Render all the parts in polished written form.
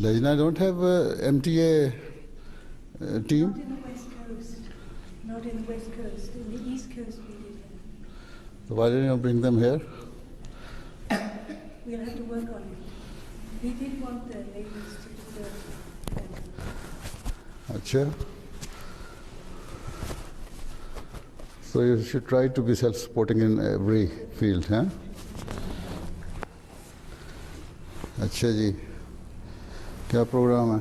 Lajna don't have a MTA team? Not in the West Coast. Not in the West Coast. In the East Coast we did have. So why didn't you bring them here? We'll have to work on it. We did want the ladies to do the Acha. So you should try to be self-supporting in every field, huh? अच्छा जी, क्या प्रोग्राम है?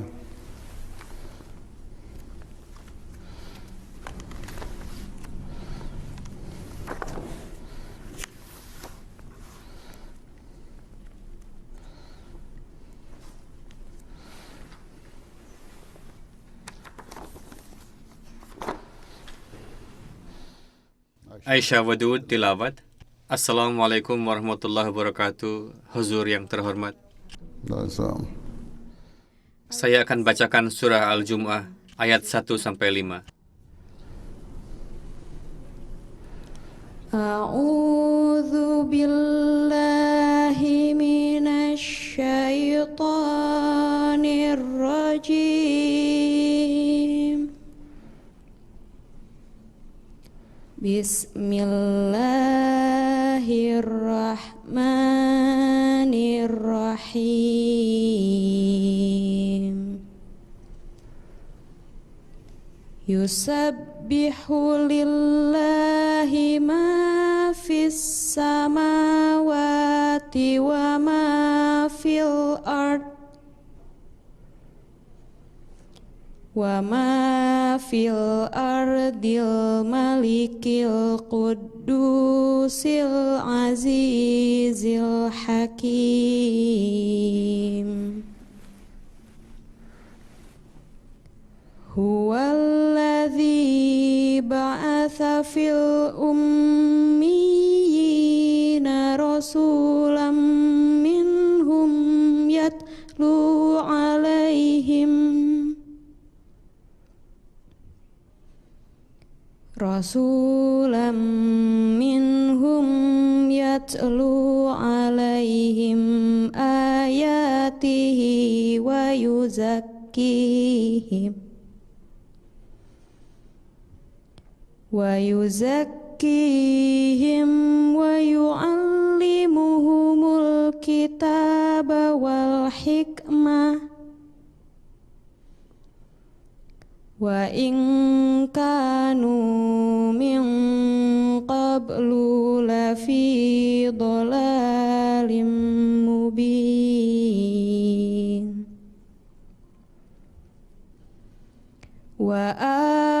Aisyah Wadud tilawat. Assalamualaikum warahmatullahi wabarakatuh. Huzur yang terhormat, Awesome. saya akan bacakan surah Al-Jumu'ah ayat 1-5. A'udzu billahi minasy syaithanir rajim. Bismillahirrahmanirrahim. Yusabbihu lillahi ma fis samawati wa ma fil ard wa ma fil ardil malikil quddusil azizil hakim. Huwallazi ba'atha fil ummiyina rasulam minhum yatlu alaihim ayatihi wa yuzakkihim wa yu'allimuhumul kitaba wal hikmah wa in kanu min qablu lafi dhalalim mubin. Wa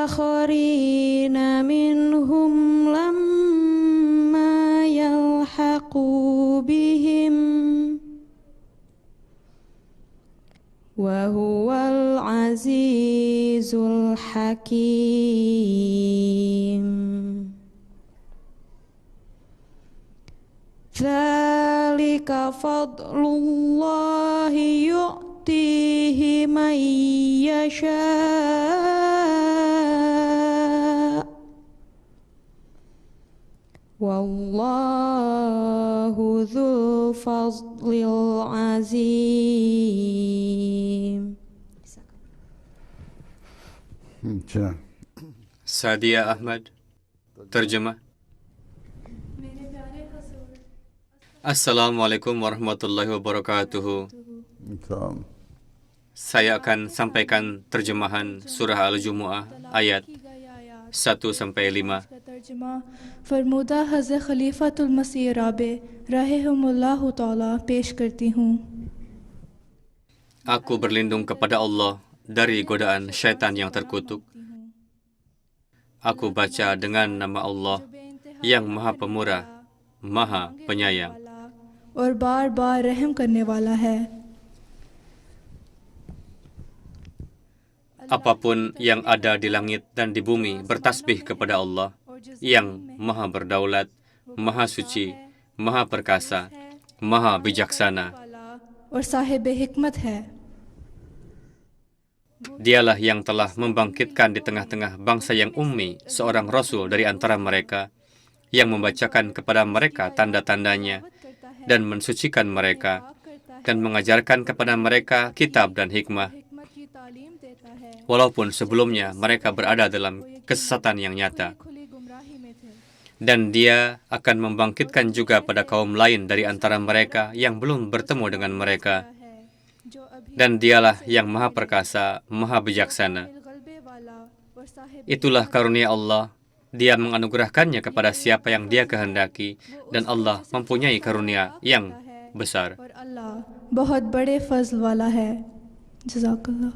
akharina minhum lamma yalhaqu bihim wa huwal azizul hakim. Dzalika fadlullahi yu'tihi man yasha' wallahu dzul fadlil azim. अच्छा. Sadia Ahmad, terjemah. Assalamualaikum warahmatullahi wabarakatuh. Awesome. Saya akan sampaikan terjemahan surah Al-Jumu'ah ayat 1-5. तर्जुमा फरमूदा हज़रत खलीफातुल मसीह राबे रहमहुल्लाह ताला पेश करती हूँ. Aku berlindung kepada Allah dari godaan syaitan yang terkutuk. Aku baca dengan nama Allah yang Maha Pemurah, Maha Penyayang. और बार बार रहम करने वाला है. Apapun yang ada di langit dan di bumi bertasbih kepada Allah yang Maha Berdaulat, Maha Suci, Maha Perkasa, Maha Bijaksana. और साहिब हिकमत है. Dialah yang telah membangkitkan di tengah-tengah bangsa yang ummi seorang Rasul dari antara mereka yang membacakan kepada mereka tanda-tandanya dan mensucikan mereka dan mengajarkan kepada mereka kitab dan hikmah, हिकमत की तालीम देता है walaupun sebelumnya mereka berada dalam kesesatan yang nyata. खुली गुमराही में थे Dan dia akan membangkitkan juga pada kaum lain dari antara mereka yang belum bertemu dengan mereka. है जो अभी Dan dialah yang maha perkasa, maha bijaksana. गलबे वाला और Sahib Itulah karunia Allah. Dia menganugerahkannya kepada siapa yang dia kehendaki, dan Allah mempunyai karunia yang besar. और अल्लाह बहुत बड़े फजल वाला है जज़ाकल्लाह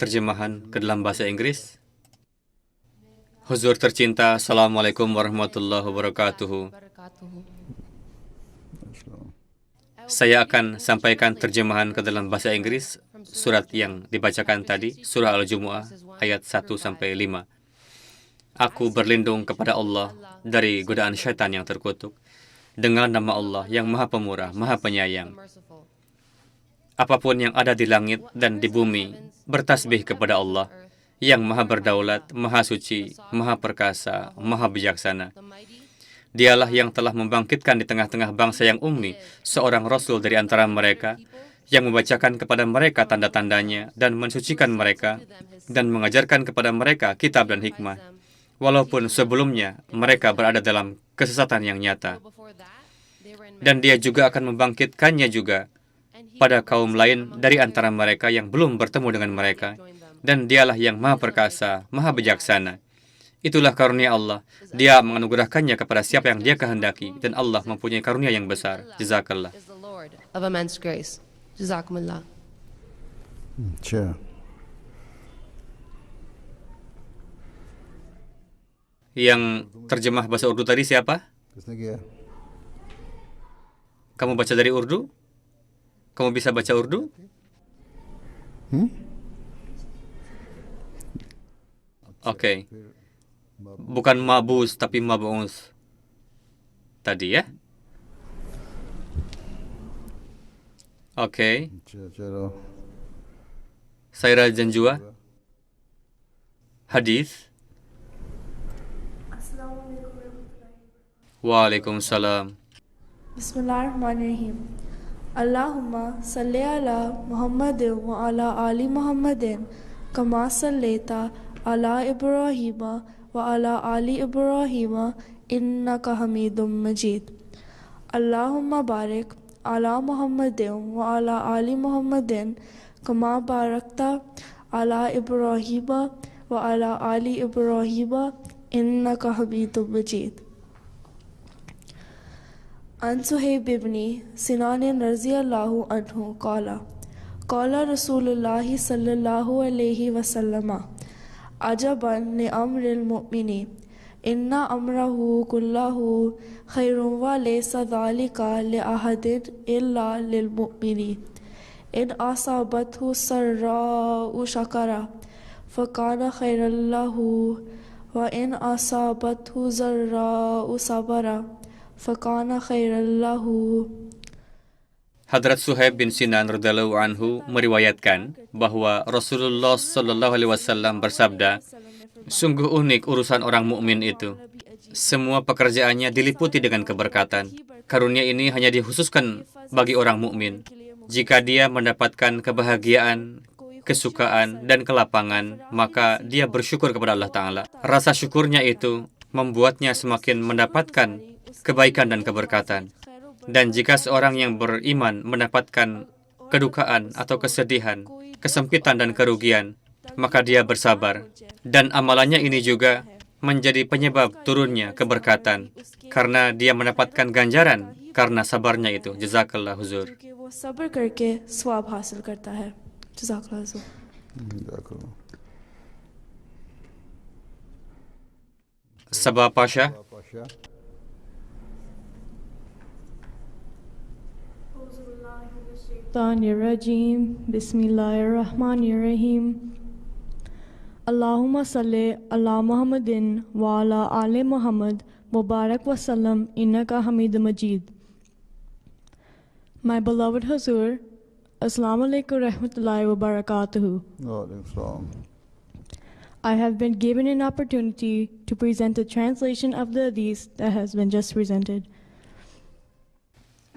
Terjemahan ke dalam bahasa Inggris. Huzur tercinta, Assalamualaikum warahmatullahi wabarakatuh. Saya akan sampaikan terjemahan ke dalam bahasa Inggris surat yang dibacakan tadi, surah Al-Jumu'ah ayat 1-5. Aku berlindung kepada Allah dari godaan syaitan yang terkutuk dengan nama Allah yang Maha Pemurah, Maha Penyayang. Apapun yang ada di langit dan di bumi bertasbih kepada Allah yang Maha Berdaulat, Maha Suci, Maha Perkasa, Maha Bijaksana. Dialah yang telah membangkitkan di tengah-tengah bangsa yang ummi seorang Rasul dari antara mereka yang membacakan kepada mereka tanda-tandanya dan mensucikan mereka dan mengajarkan kepada mereka kitab dan hikmah, walaupun sebelumnya mereka berada dalam kesesatan yang nyata. Dan dia juga akan membangkitkannya juga pada kaum lain dari antara mereka yang belum bertemu dengan mereka. Dan dialah yang maha perkasa, maha bijaksana. Itulah karunia Allah. Dia menganugerahkannya kepada siapa yang dia kehendaki. Dan Allah mempunyai karunia yang besar. Jazakallah. Is the Lord of immense grace. Jazakumullah. Sure. Yang terjemah bahasa Urdu tadi siapa? किसने किया? Kamu baca dari Urdu? Kamu bisa baca Urdu? Oke. Bukan mabus, tapi mabus. Tadi ya? Oke. चलो Saira Janjua. Hadis. Waalaikumsalam. बिस्मिल्लाहिर्रहमानिर्रहीम अल्लाहुम्मा सल्ली अला मुहम्मद व अला आलि मुहम्मद कमा सल्लैता अला इब्राहीम व अला आलि इब्राहीम इन्नका हमीदुम मजीद अल्लाहुम्मा बारिक अला मुहम्मद व अला आलि मुहम्मद कमा बारकता अला इब्राहीम व अला आलि इब्राहीम इन्नका हमीदुम मजीद अन सुहैब इब्नी सिनान रज़ी अल्लाहु अन्हु क़ाला रसूलुल्लाहि सल्लल्लाहु अलैहि वसल्लम अजबन लिअम्रिल मुमिनी इन्ना अम्रहु कुल्लहु खैरुन व लैसा ज़ालिका लिअहदिन इल्ला लिलमुमिनी इन असाबतहु सर्राउ शकरा फ़कान खैरन लहु व इन असाबतहु ज़र्राउ सबरा फ़कान खैरन लहु. Hadrat Suhaib bin Sinan radhiyallahu anhu meriwayatkan bahwa Rasulullah sallallahu alaihi wasallam bersabda, sungguh unik urusan orang mukmin itu. Semua pekerjaannya diliputi dengan keberkatan. Karunia ini hanya dikhususkan bagi orang mukmin. Jika dia mendapatkan kebahagiaan, kesukaan, dan kelapangan, maka dia bersyukur kepada Allah Ta'ala. Rasa syukurnya itu membuatnya semakin mendapatkan kebaikan dan keberkatan. Dan jika seorang yang beriman mendapatkan kedukaan atau kesedihan, kesempitan dan kerugian, maka dia bersabar. Dan amalannya ini juga menjadi penyebab turunnya keberkatan, karena dia mendapatkan ganjaran karena sabarnya itu. Jazakallah huzur. क्योंकि वो सब्र करके स्वाब हासिल करता है. जज़ाकल्लाह हुज़ूर. Sabah Pasha. Rajim. Bismillahirrahmanirrahim. Allahumma salli ala Muhammadin wa ala ali Muhammad Mubarak wa sallam innaka Hamidum Majid. My beloved Hazur, Assalamu alaikum rahmatullahi wa barakatuhu. I have been given an opportunity to present a translation of the hadith that has been just presented.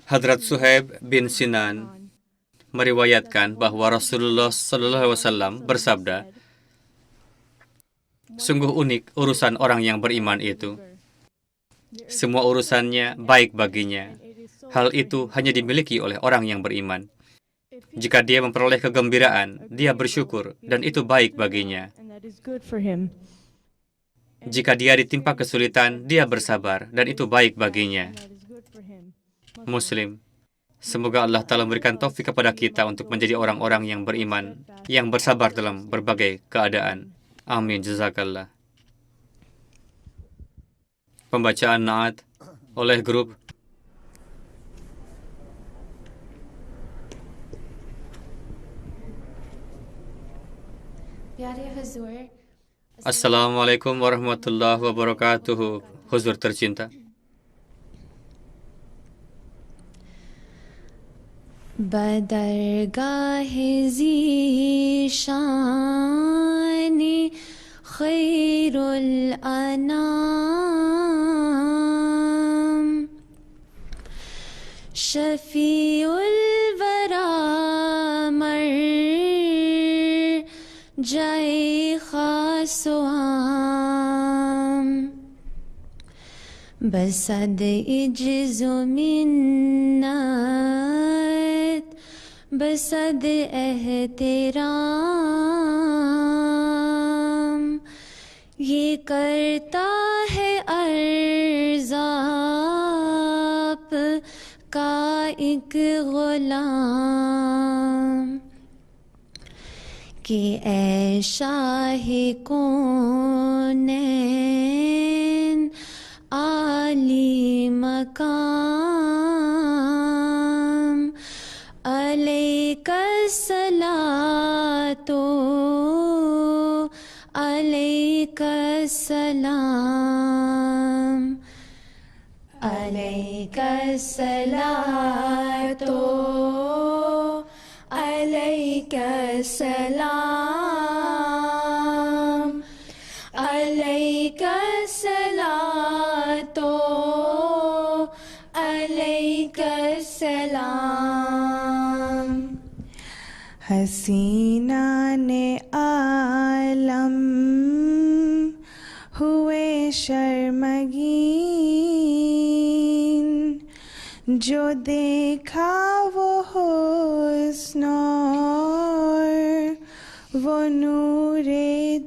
Hadrat Suhaib bin Sinan meriwayatkan bahwa Rasulullah SAW bersabda, sungguh unik urusan orang yang beriman itu. Semua urusannya baik baginya. Hal itu hanya dimiliki oleh orang yang beriman. Jika dia memperoleh kegembiraan, dia bersyukur, dan itu baik baginya. and that is good for him. Jika dia ditimpa kesulitan, dia bersabar, dan itu baik baginya. That is good for him. Muslim, semoga Allah Ta'ala memberikan taufik kepada kita untuk menjadi orang-orang yang beriman, yang bersabar dalam berbagai keadaan. Amin. Jazakallah. Pembacaan Naat oleh grup Pyare Huzur, Assalamualaikum warahmatullahi wabarakatuh. Huzur tercinta, بدرگاه زیشان خیر الانام شفیع الورا مرجع خاص و عام بصد اجز و منت بصد احترام یہ کرتا ہے عرض آپ کا ایک غلام کہ اے شاہ کونین عالی مقام علیک الصلاۃ علیک السلام علیک الصلاۃ علیک السلام علیک الصلاۃ علیک السلام حسینان عالم ہوئے شرمگین جو دیکھا وہ حسن اور وہ نور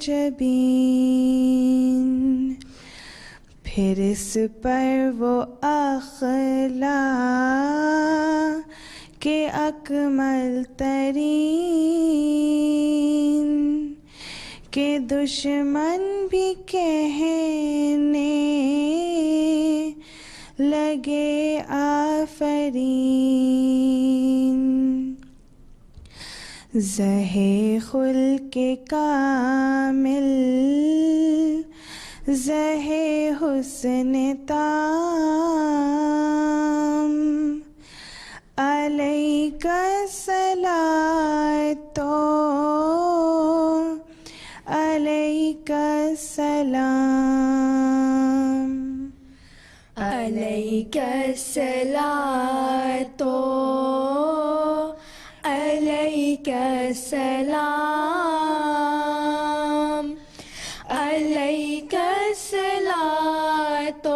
جبین پھر اس پر وہ اخلاق کے اکمل ترین کہ دشمن بھی کہنے لگے آفرین زہے خلق کامل زہے حسن تام علیک الصلاۃ علیک السلام علیک الصلاۃ علیک السلام علیک الصلاۃ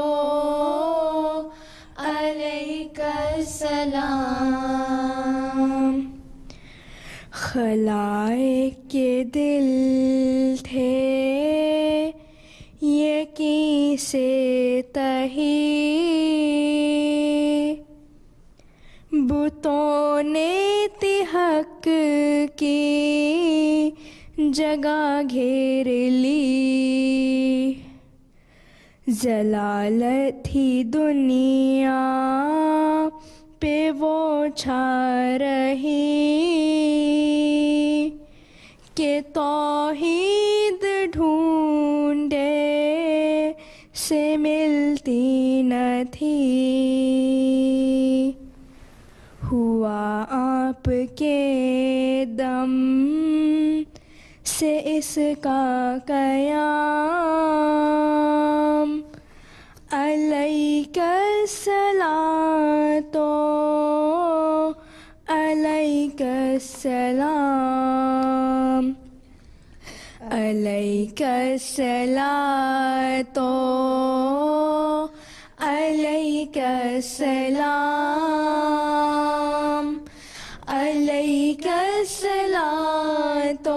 علیک السلام خلائق کے دل تھے یقین سے تہی بتوں نے تھی حق کی جگہ گھیر لی ضلالت تھی دنیا پہ وہ چھا رہی کہ توحید ڈھونڈے سے ملتی نہ تھی ہوا آپ کے دم سے اس کا قیام علیک الصلاۃ السلام عليك الصلاة عليك السلام عليك الصلاة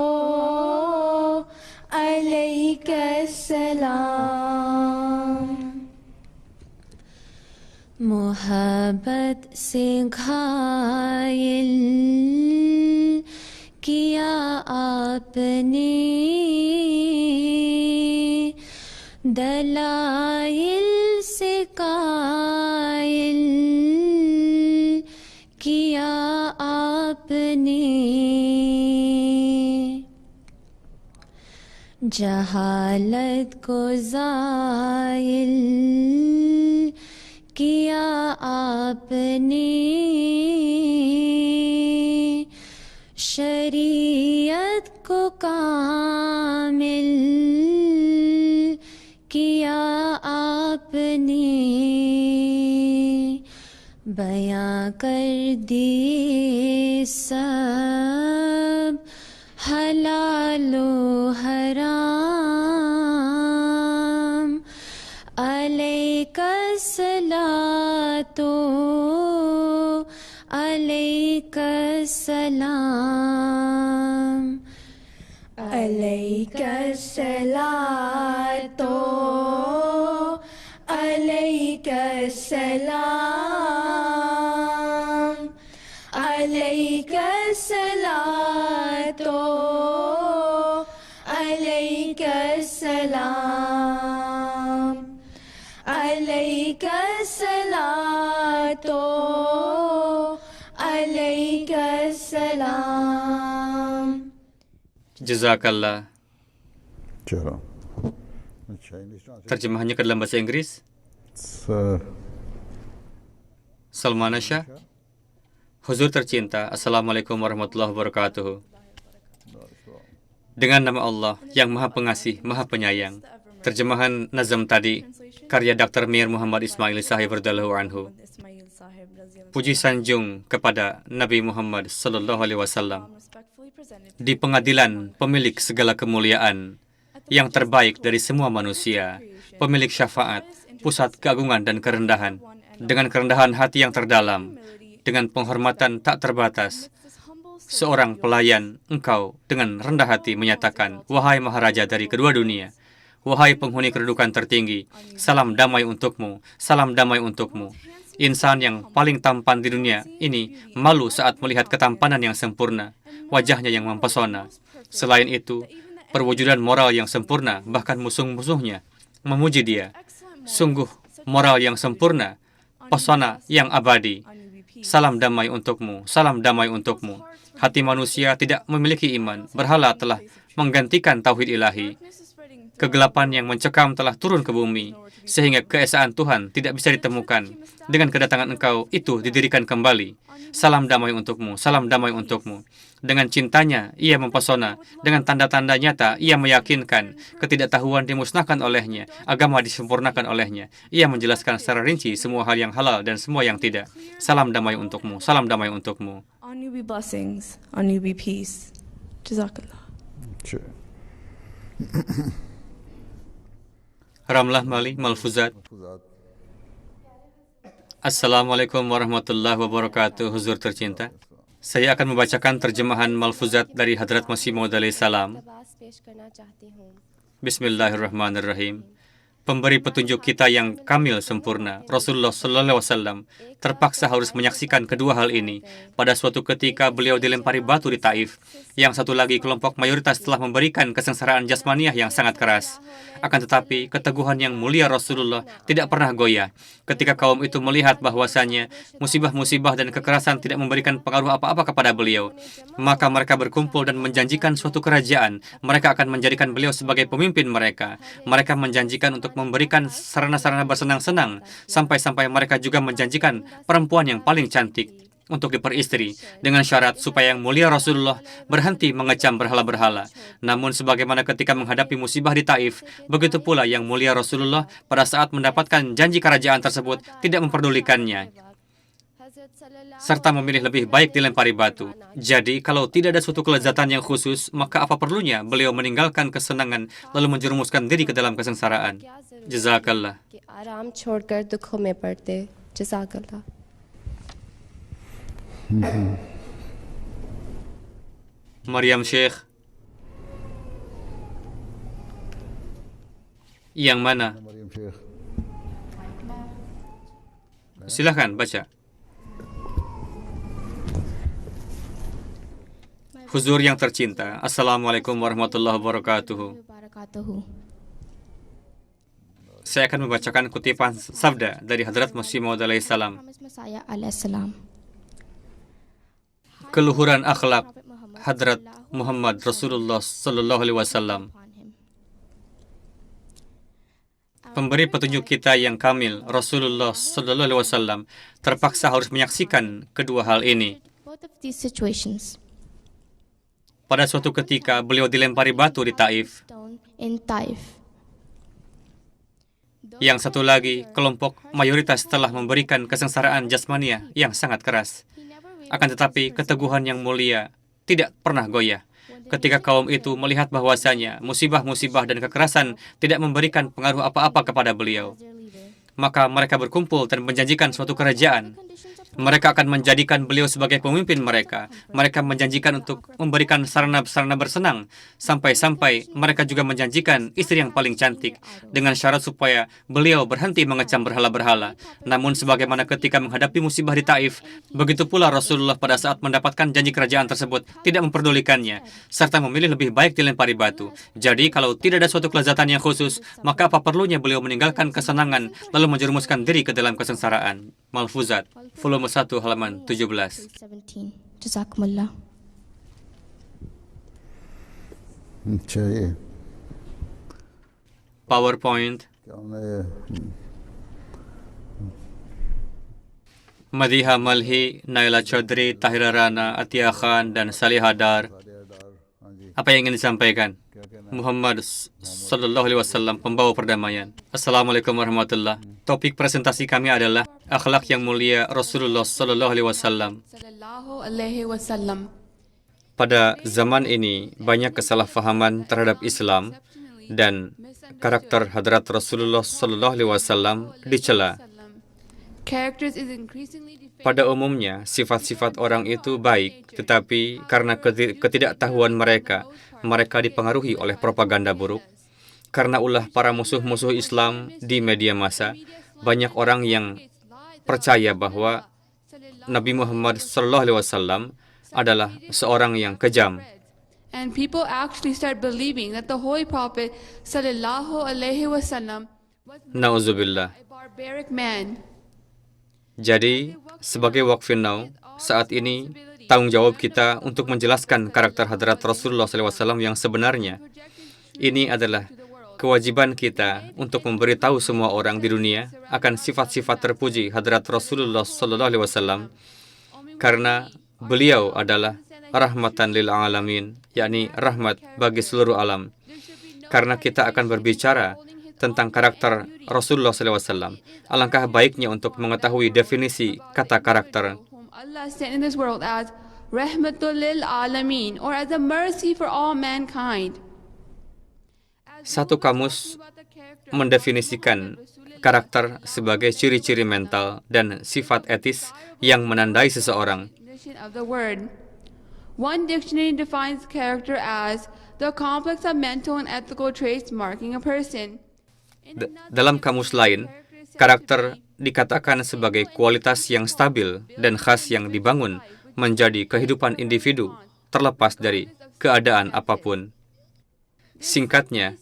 عليك السلام मोहब्बत से घायल किया आपने दलाइल से कायल किया आपने जहालत को ज़ाइल किया आपने शरीयत को कामिल किया आपने बयां कर दिए सब हलालो हराम अलैका सलातो अलैका सलाम अलैका सलातो अलैका सलाम अलैका सलातो अलैका सलाम अलैका सलातो अलैका सलाम Jazakallah. चलो अच्छा English Terjemahannya ke dalam bahasa Inggris. Salman Shah. Huzur tercinta, Assalamualaikum warahmatullahi wabarakatuh. Dengan nama Allah yang Maha Pengasih, Maha Penyayang. Terjemahan nazam tadi, karya Dr. Mir Muhammad Ismail Sahib radhiyallahu anhu. Puji sanjung kepada Nabi Muhammad sallallahu alaihi wasallam. Di pengadilan pemilik segala kemuliaan, yang terbaik dari semua manusia, pemilik syafaat, pusat keagungan dan kerendahan, dengan kerendahan hati yang terdalam, dengan penghormatan tak terbatas, seorang pelayan engkau dengan rendah hati menyatakan, wahai Maharaja dari kedua dunia, wahai penghuni kedudukan tertinggi, salam damai untukmu, salam damai untukmu. Insan yang paling tampan di dunia ini malu saat melihat ketampanan yang sempurna, wajahnya yang mempesona. Selain itu, perwujudan moral yang sempurna, bahkan musuh-musuhnya memuji dia. Sungguh moral yang sempurna, pesona yang abadi. Salam damai untukmu, salam damai untukmu. Hati manusia tidak memiliki iman, berhala telah menggantikan tauhid ilahi. Kegelapan yang mencekam telah turun ke bumi, sehingga keesaan Tuhan tidak bisa ditemukan. Dengan kedatangan engkau, itu didirikan kembali. Salam damai untukmu, salam damai untukmu. Dengan cintanya, ia mempesona. Dengan tanda-tanda nyata, ia meyakinkan. Ketidaktahuan dimusnahkan olehnya, agama disempurnakan olehnya. Ia menjelaskan secara rinci semua hal yang halal dan semua yang tidak. Salam damai untukmu, salam damai untukmu. On you be blessings, on you be peace. Jazakallah. Ramlah Mali Malfuzat. Assalamualaikum warahmatullahi wabarakatuh. Huzur tercinta, saya akan membacakan terjemahan Malfuzat dari Hadrat Masih Maud alaihi salam. Bismillahirrahmanirrahim. Pemberi petunjuk kita yang kamil sempurna, Rasulullah sallallahu alaihi wasallam, terpaksa harus menyaksikan kedua hal ini. Pada suatu ketika beliau dilempari batu di Taif. Yang satu lagi kelompok mayoritas telah memberikan kesengsaraan jasmaniah yang sangat keras. Akan tetapi, keteguhan yang mulia Rasulullah tidak pernah goyah. Ketika kaum itu melihat bahwasanya musibah-musibah dan kekerasan tidak memberikan pengaruh apa-apa kepada beliau, maka mereka berkumpul dan menjanjikan suatu kerajaan. Mereka akan menjadikan beliau sebagai pemimpin mereka. Mereka menjanjikan untuk memberikan sarana-sarana bersenang-senang, sampai-sampai mereka juga menjanjikan perempuan yang paling cantik untuk diperistri, dengan syarat supaya yang mulia Rasulullah berhenti mengecam berhala-berhala. Namun sebagaimana ketika menghadapi musibah di Taif, begitu pula yang mulia Rasulullah pada saat mendapatkan janji kerajaan tersebut tidak memperdulikannya. serta memilih lebih baik dilempari batu. Jadi, kalau tidak ada suatu kelezatan yang khusus, maka apa perlunya beliau meninggalkan kesenangan lalu menjerumuskan diri ke dalam kesengsaraan? Jazakallah. कि आराम छोड़कर दुखों में पड़ते जज़ाकल्लाह Maryam Sheikh. Yang mana? Maryam Sheikh. Silahkan baca. Huzur yang tercinta, Assalamualaikum warahmatullahi wabarakatuh. Saya akan membacakan kutipan sabda dari Hadrat Masih Maud alaihissalam. Keluhuran akhlak Hadrat Muhammad Rasulullah sallallahu alaihi wasallam. Pemberi petunjuk kita yang kamil, Rasulullah sallallahu alaihi wasallam, terpaksa harus menyaksikan kedua hal ini. Pada suatu ketika, beliau dilempari batu di Taif. Yang satu lagi, kelompok mayoritas telah memberikan kesengsaraan jasmania yang sangat keras. Akan tetapi, keteguhan yang mulia tidak pernah goyah. Ketika kaum itu melihat bahwasanya musibah-musibah dan kekerasan tidak memberikan pengaruh apa-apa kepada beliau, maka mereka berkumpul dan menjanjikan suatu kerajaan. Mereka akan menjadikan beliau sebagai pemimpin mereka. Mereka menjanjikan untuk memberikan sarana-sarana bersenang. Sampai-sampai mereka juga menjanjikan istri yang paling cantik dengan syarat supaya beliau berhenti mengecam berhala-berhala. Namun sebagaimana ketika menghadapi musibah di Taif, begitu pula Rasulullah pada saat mendapatkan janji kerajaan tersebut tidak memperdulikannya, serta memilih lebih baik dilempari batu. Jadi kalau tidak ada suatu kelezatan yang khusus, maka apa perlunya beliau meninggalkan kesenangan lalu menjerumuskan diri ke dalam kesengsaraan? Malfuzat, volume 1 halaman 17. Jazakumullah. चाहिए PowerPoint, क्या उन्हें Madiha Malhi, Naila Chaudhry, Tahira Rana, Atia Khan, dan Salih Hadar. Apa yang ingin disampaikan? Muhammad sallallahu alaihi wasallam, pembawa perdamaian. Assalamualaikum warahmatullahi. Topik presentasi kami adalah akhlak yang mulia Rasulullah sallallahu alaihi wasallam. Pada zaman ini banyak kesalahpahaman terhadap Islam dan karakter hadrat Rasulullah sallallahu alaihi wasallam dicela. Pada umumnya, sifat-sifat orang itu baik, tetapi karena ketidaktahuan mereka dipengaruhi oleh propaganda buruk. Karena ulah para musuh-musuh Islam di media massa, banyak orang yang percaya bahwa Nabi Muhammad SAW adalah seorang yang kejam. And people actually start believing that the Holy Prophet ﷺ was Nauzubillah. a barbaric man. Jadi, sebagai Waqfin Now, saat ini tanggung jawab kita untuk menjelaskan karakter hadrat Rasulullah SAW yang sebenarnya. Ini adalah kewajiban kita untuk memberitahu semua orang di dunia akan sifat-sifat terpuji hadrat Rasulullah SAW, karena beliau adalah rahmatan lil alamin, yakni rahmat bagi seluruh alam. Karena kita akan berbicara tentang karakter Rasulullah SAW, alangkah baiknya untuk mengetahui definisi kata karakter. Allah sent in this world as rahmatul lil alamin, or as a mercy for all mankind. Satu kamus mendefinisikan karakter sebagai ciri-ciri mental dan sifat etis yang menandai seseorang. Of the word. One dictionary defines character as the complex of mental and ethical traits marking a person. Dalam kamus lain, karakter dikatakan sebagai kualitas yang stabil dan khas yang dibangun menjadi kehidupan individu terlepas dari keadaan apapun. Singkatnya,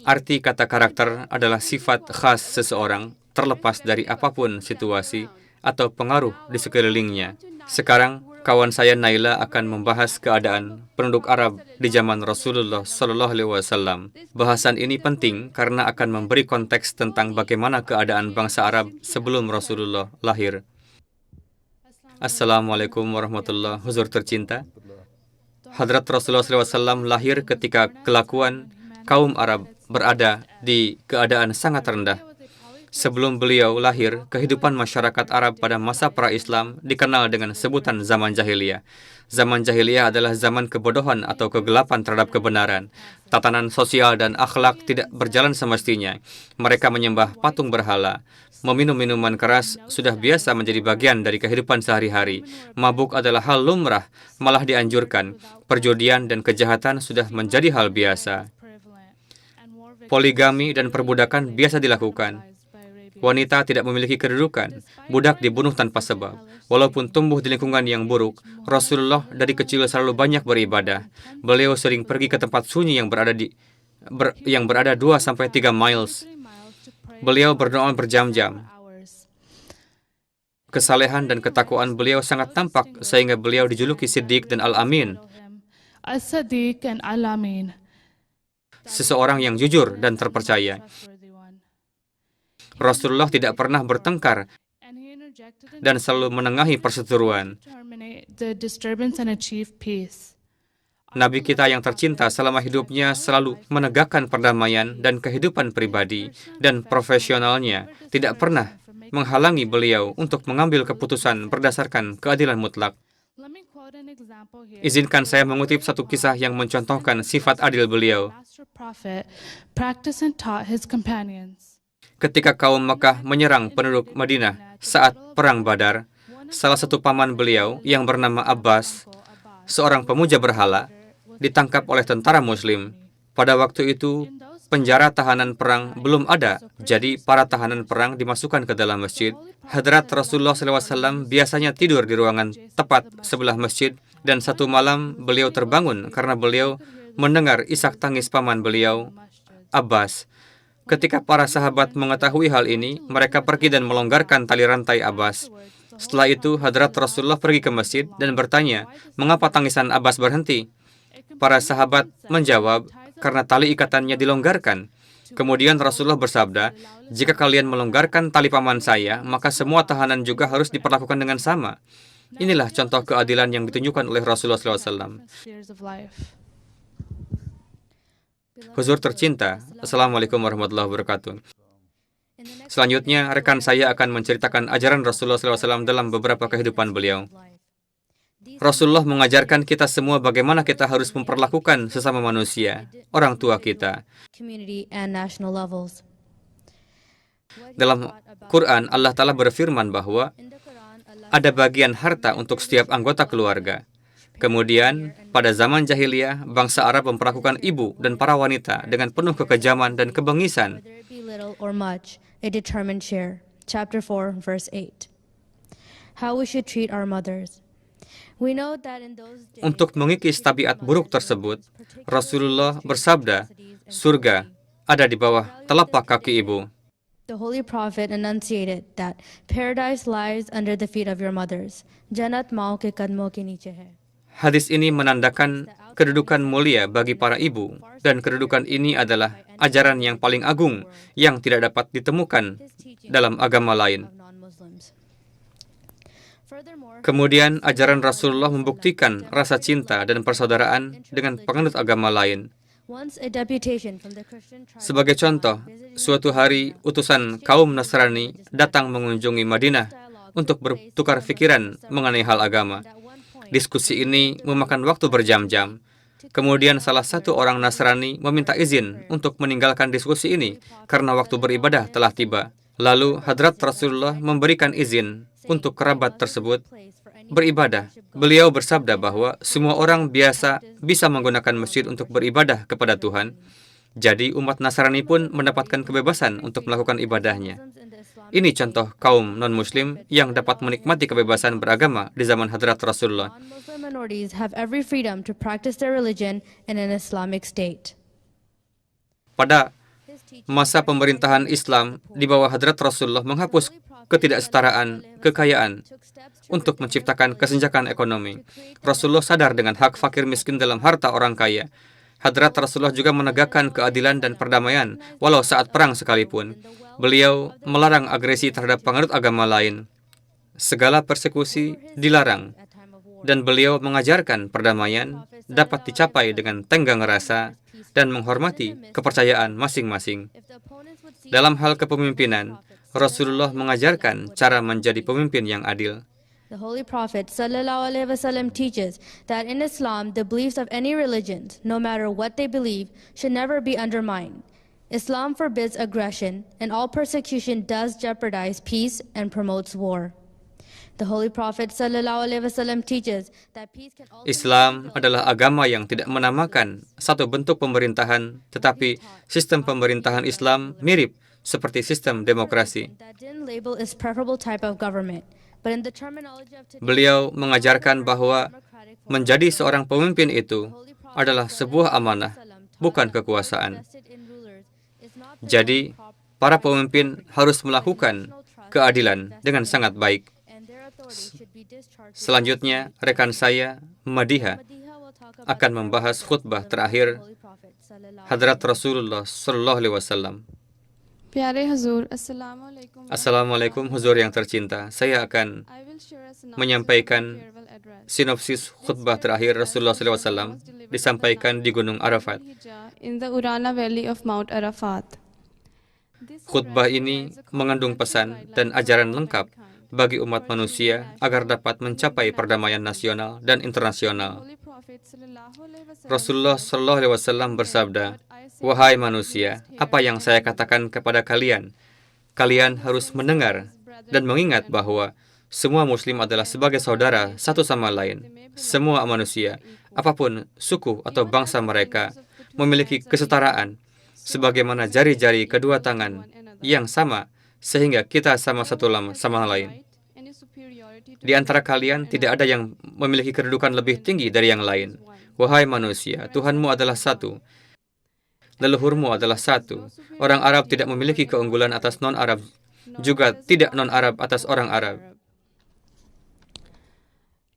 arti kata karakter adalah sifat khas seseorang terlepas dari apapun situasi atau pengaruh di sekelilingnya. Sekarang, kawan saya Naila akan membahas keadaan penduduk Arab di zaman Rasulullah SAW. Bahasan ini penting karena akan memberi konteks tentang bagaimana keadaan bangsa Arab sebelum Rasulullah lahir. Assalamualaikum warahmatullahi wabarakatuh. Huzur tercinta, hadrat Rasulullah SAW lahir ketika kelakuan kaum Arab berada di keadaan sangat rendah. Sebelum beliau lahir, kehidupan masyarakat Arab pada masa pra-Islam dikenal dengan sebutan zaman jahiliyah. Zaman jahiliyah adalah zaman kebodohan atau kegelapan terhadap kebenaran. Tatanan sosial dan akhlak tidak berjalan semestinya. Mereka menyembah patung berhala. Meminum minuman keras sudah biasa menjadi bagian dari kehidupan sehari-hari. Mabuk adalah hal lumrah, malah dianjurkan. Perjudian dan kejahatan sudah menjadi hal biasa. Poligami dan perbudakan biasa dilakukan. Wanita tidak memiliki kedudukan. Budak dibunuh tanpa sebab. Walaupun tumbuh di lingkungan yang buruk, Rasulullah dari kecil selalu banyak beribadah. Beliau sering pergi ke tempat sunyi yang berada 2-3 miles. Beliau berdoa berjam-jam. Kesalehan dan ketakwaan beliau sangat tampak sehingga beliau dijuluki Siddiq dan Al-Amin. As-Sadiq and Al-Amin. Seseorang yang jujur dan terpercaya. Rasulullah tidak pernah bertengkar dan selalu menengahi perseteruan. Nabi kita yang tercinta selama hidupnya selalu menegakkan perdamaian dan kehidupan pribadi dan profesionalnya tidak pernah menghalangi beliau untuk mengambil keputusan berdasarkan keadilan mutlak. Izinkan saya mengutip satu kisah yang mencontohkan sifat adil beliau. Ketika kaum Mekah menyerang penduduk Madinah saat Perang Badar, salah satu paman beliau yang bernama Abbas, seorang pemuja berhala, ditangkap oleh tentara Muslim. Pada waktu itu, penjara tahanan perang belum ada, jadi para tahanan perang dimasukkan ke dalam masjid. Hadrat Rasulullah SAW biasanya tidur di ruangan tepat sebelah masjid, dan satu malam beliau terbangun karena beliau mendengar isak tangis paman beliau, Abbas. Ketika para sahabat mengetahui hal ini, mereka pergi dan melonggarkan tali rantai Abbas. Setelah itu, Hadrat Rasulullah pergi ke masjid dan bertanya, mengapa tangisan Abbas berhenti? Para sahabat menjawab, karena tali ikatannya dilonggarkan. Kemudian Rasulullah bersabda, jika kalian melonggarkan tali paman saya, maka semua tahanan juga harus diperlakukan dengan sama. Inilah contoh keadilan yang ditunjukkan oleh Rasulullah SAW. Huzur tercinta, Assalamualaikum warahmatullahi wabarakatuh. Selanjutnya, rekan saya akan menceritakan ajaran Rasulullah SAW dalam beberapa kehidupan beliau. Rasulullah mengajarkan kita semua bagaimana kita harus memperlakukan sesama manusia, orang tua kita. Dalam Quran, Allah Ta'ala berfirman bahwa ada bagian harta untuk setiap anggota keluarga. Kemudian, pada zaman jahiliyah, bangsa Arab memperlakukan ibu dan para wanita dengan penuh kekejaman dan kebengisan. Chapter 4, verse 8. How we should treat our mothers. Untuk mengikis tabiat buruk tersebut, Rasulullah bersabda, surga ada di bawah telapak kaki ibu. The Holy Prophet enunciated that paradise lies under the feet of your mothers. Jannat mao ke kadmo ke niche hai. Hadis ini menandakan kedudukan mulia bagi para ibu, dan kedudukan ini adalah ajaran yang paling agung yang tidak dapat ditemukan dalam agama lain. Kemudian, ajaran Rasulullah membuktikan rasa cinta dan persaudaraan dengan penganut agama lain. Sebagai contoh, suatu hari utusan kaum Nasrani datang mengunjungi Madinah untuk bertukar pikiran mengenai hal agama. Diskusi ini memakan waktu berjam-jam. Kemudian salah satu orang Nasrani meminta izin untuk meninggalkan diskusi ini karena waktu beribadah telah tiba. Lalu Hadrat Rasulullah memberikan izin untuk kerabat tersebut beribadah. Beliau bersabda bahwa semua orang biasa bisa menggunakan masjid untuk beribadah kepada Tuhan. Jadi umat Nasrani pun mendapatkan kebebasan untuk melakukan ibadahnya. Ini contoh kaum non-Muslim yang dapat menikmati kebebasan beragama di zaman Hadrat Rasulullah. Pada masa pemerintahan Islam di bawah Hadrat Rasulullah menghapus ketidaksetaraan kekayaan untuk menciptakan kesenjangan ekonomi. Rasulullah sadar dengan hak fakir miskin dalam harta orang kaya. Hadrat Rasulullah juga menegakkan keadilan dan perdamaian, walau saat perang sekalipun. Beliau melarang agresi terhadap penganut agama lain. Segala persekusi dilarang, dan beliau mengajarkan perdamaian dapat dicapai dengan tenggang rasa dan menghormati kepercayaan masing-masing. Dalam hal kepemimpinan, Rasulullah mengajarkan cara menjadi pemimpin yang adil. The Holy Prophet ﷺ teaches that in Islam, the beliefs of any religion, no matter what they believe, should never be undermined. Islam forbids aggression, and all persecution does jeopardize peace and promotes war. The Holy Prophet ﷺ teaches that peace can also Islam adalah agama yang tidak menamakan satu bentuk pemerintahan, tetapi sistem pemerintahan Islam mirip seperti sistem demokrasi. that didn't label is preferable type of government. But in the terminology of today, Beliau mengajarkan bahwa menjadi seorang pemimpin itu adalah sebuah amanah, bukan kekuasaan. Jadi, para pemimpin harus melakukan keadilan dengan sangat baik. Selanjutnya, rekan saya, Madiha, akan membahas khutbah terakhir Hadrat Rasulullah Sallallahu Alaihi Wasallam. Pyare Hazur, Assalamualaikum. Assalamualaikum huzur yang tercinta. Saya akan menyampaikan sinopsis khutbah terakhir Rasulullah SAW disampaikan di Gunung Arafat. In the Urana Valley of Mount Arafat. Khutbah ini mengandung pesan dan ajaran lengkap bagi umat manusia agar dapat mencapai perdamaian nasional dan internasional. Rasulullah SAW bersabda, "Wahai manusia, apa yang saya katakan kepada kalian? Kalian harus mendengar dan mengingat bahwa semua muslim adalah sebagai saudara satu sama lain. Semua manusia, apapun suku atau bangsa mereka, memiliki kesetaraan sebagaimana jari-jari kedua tangan yang sama sehingga kita sama satu sama lain. Di antara kalian tidak ada yang memiliki kedudukan lebih tinggi dari yang lain. Wahai manusia, Tuhanmu adalah satu. Leluhurmu adalah satu. Orang Arab tidak memiliki keunggulan atas non-Arab, juga tidak non-Arab atas orang Arab.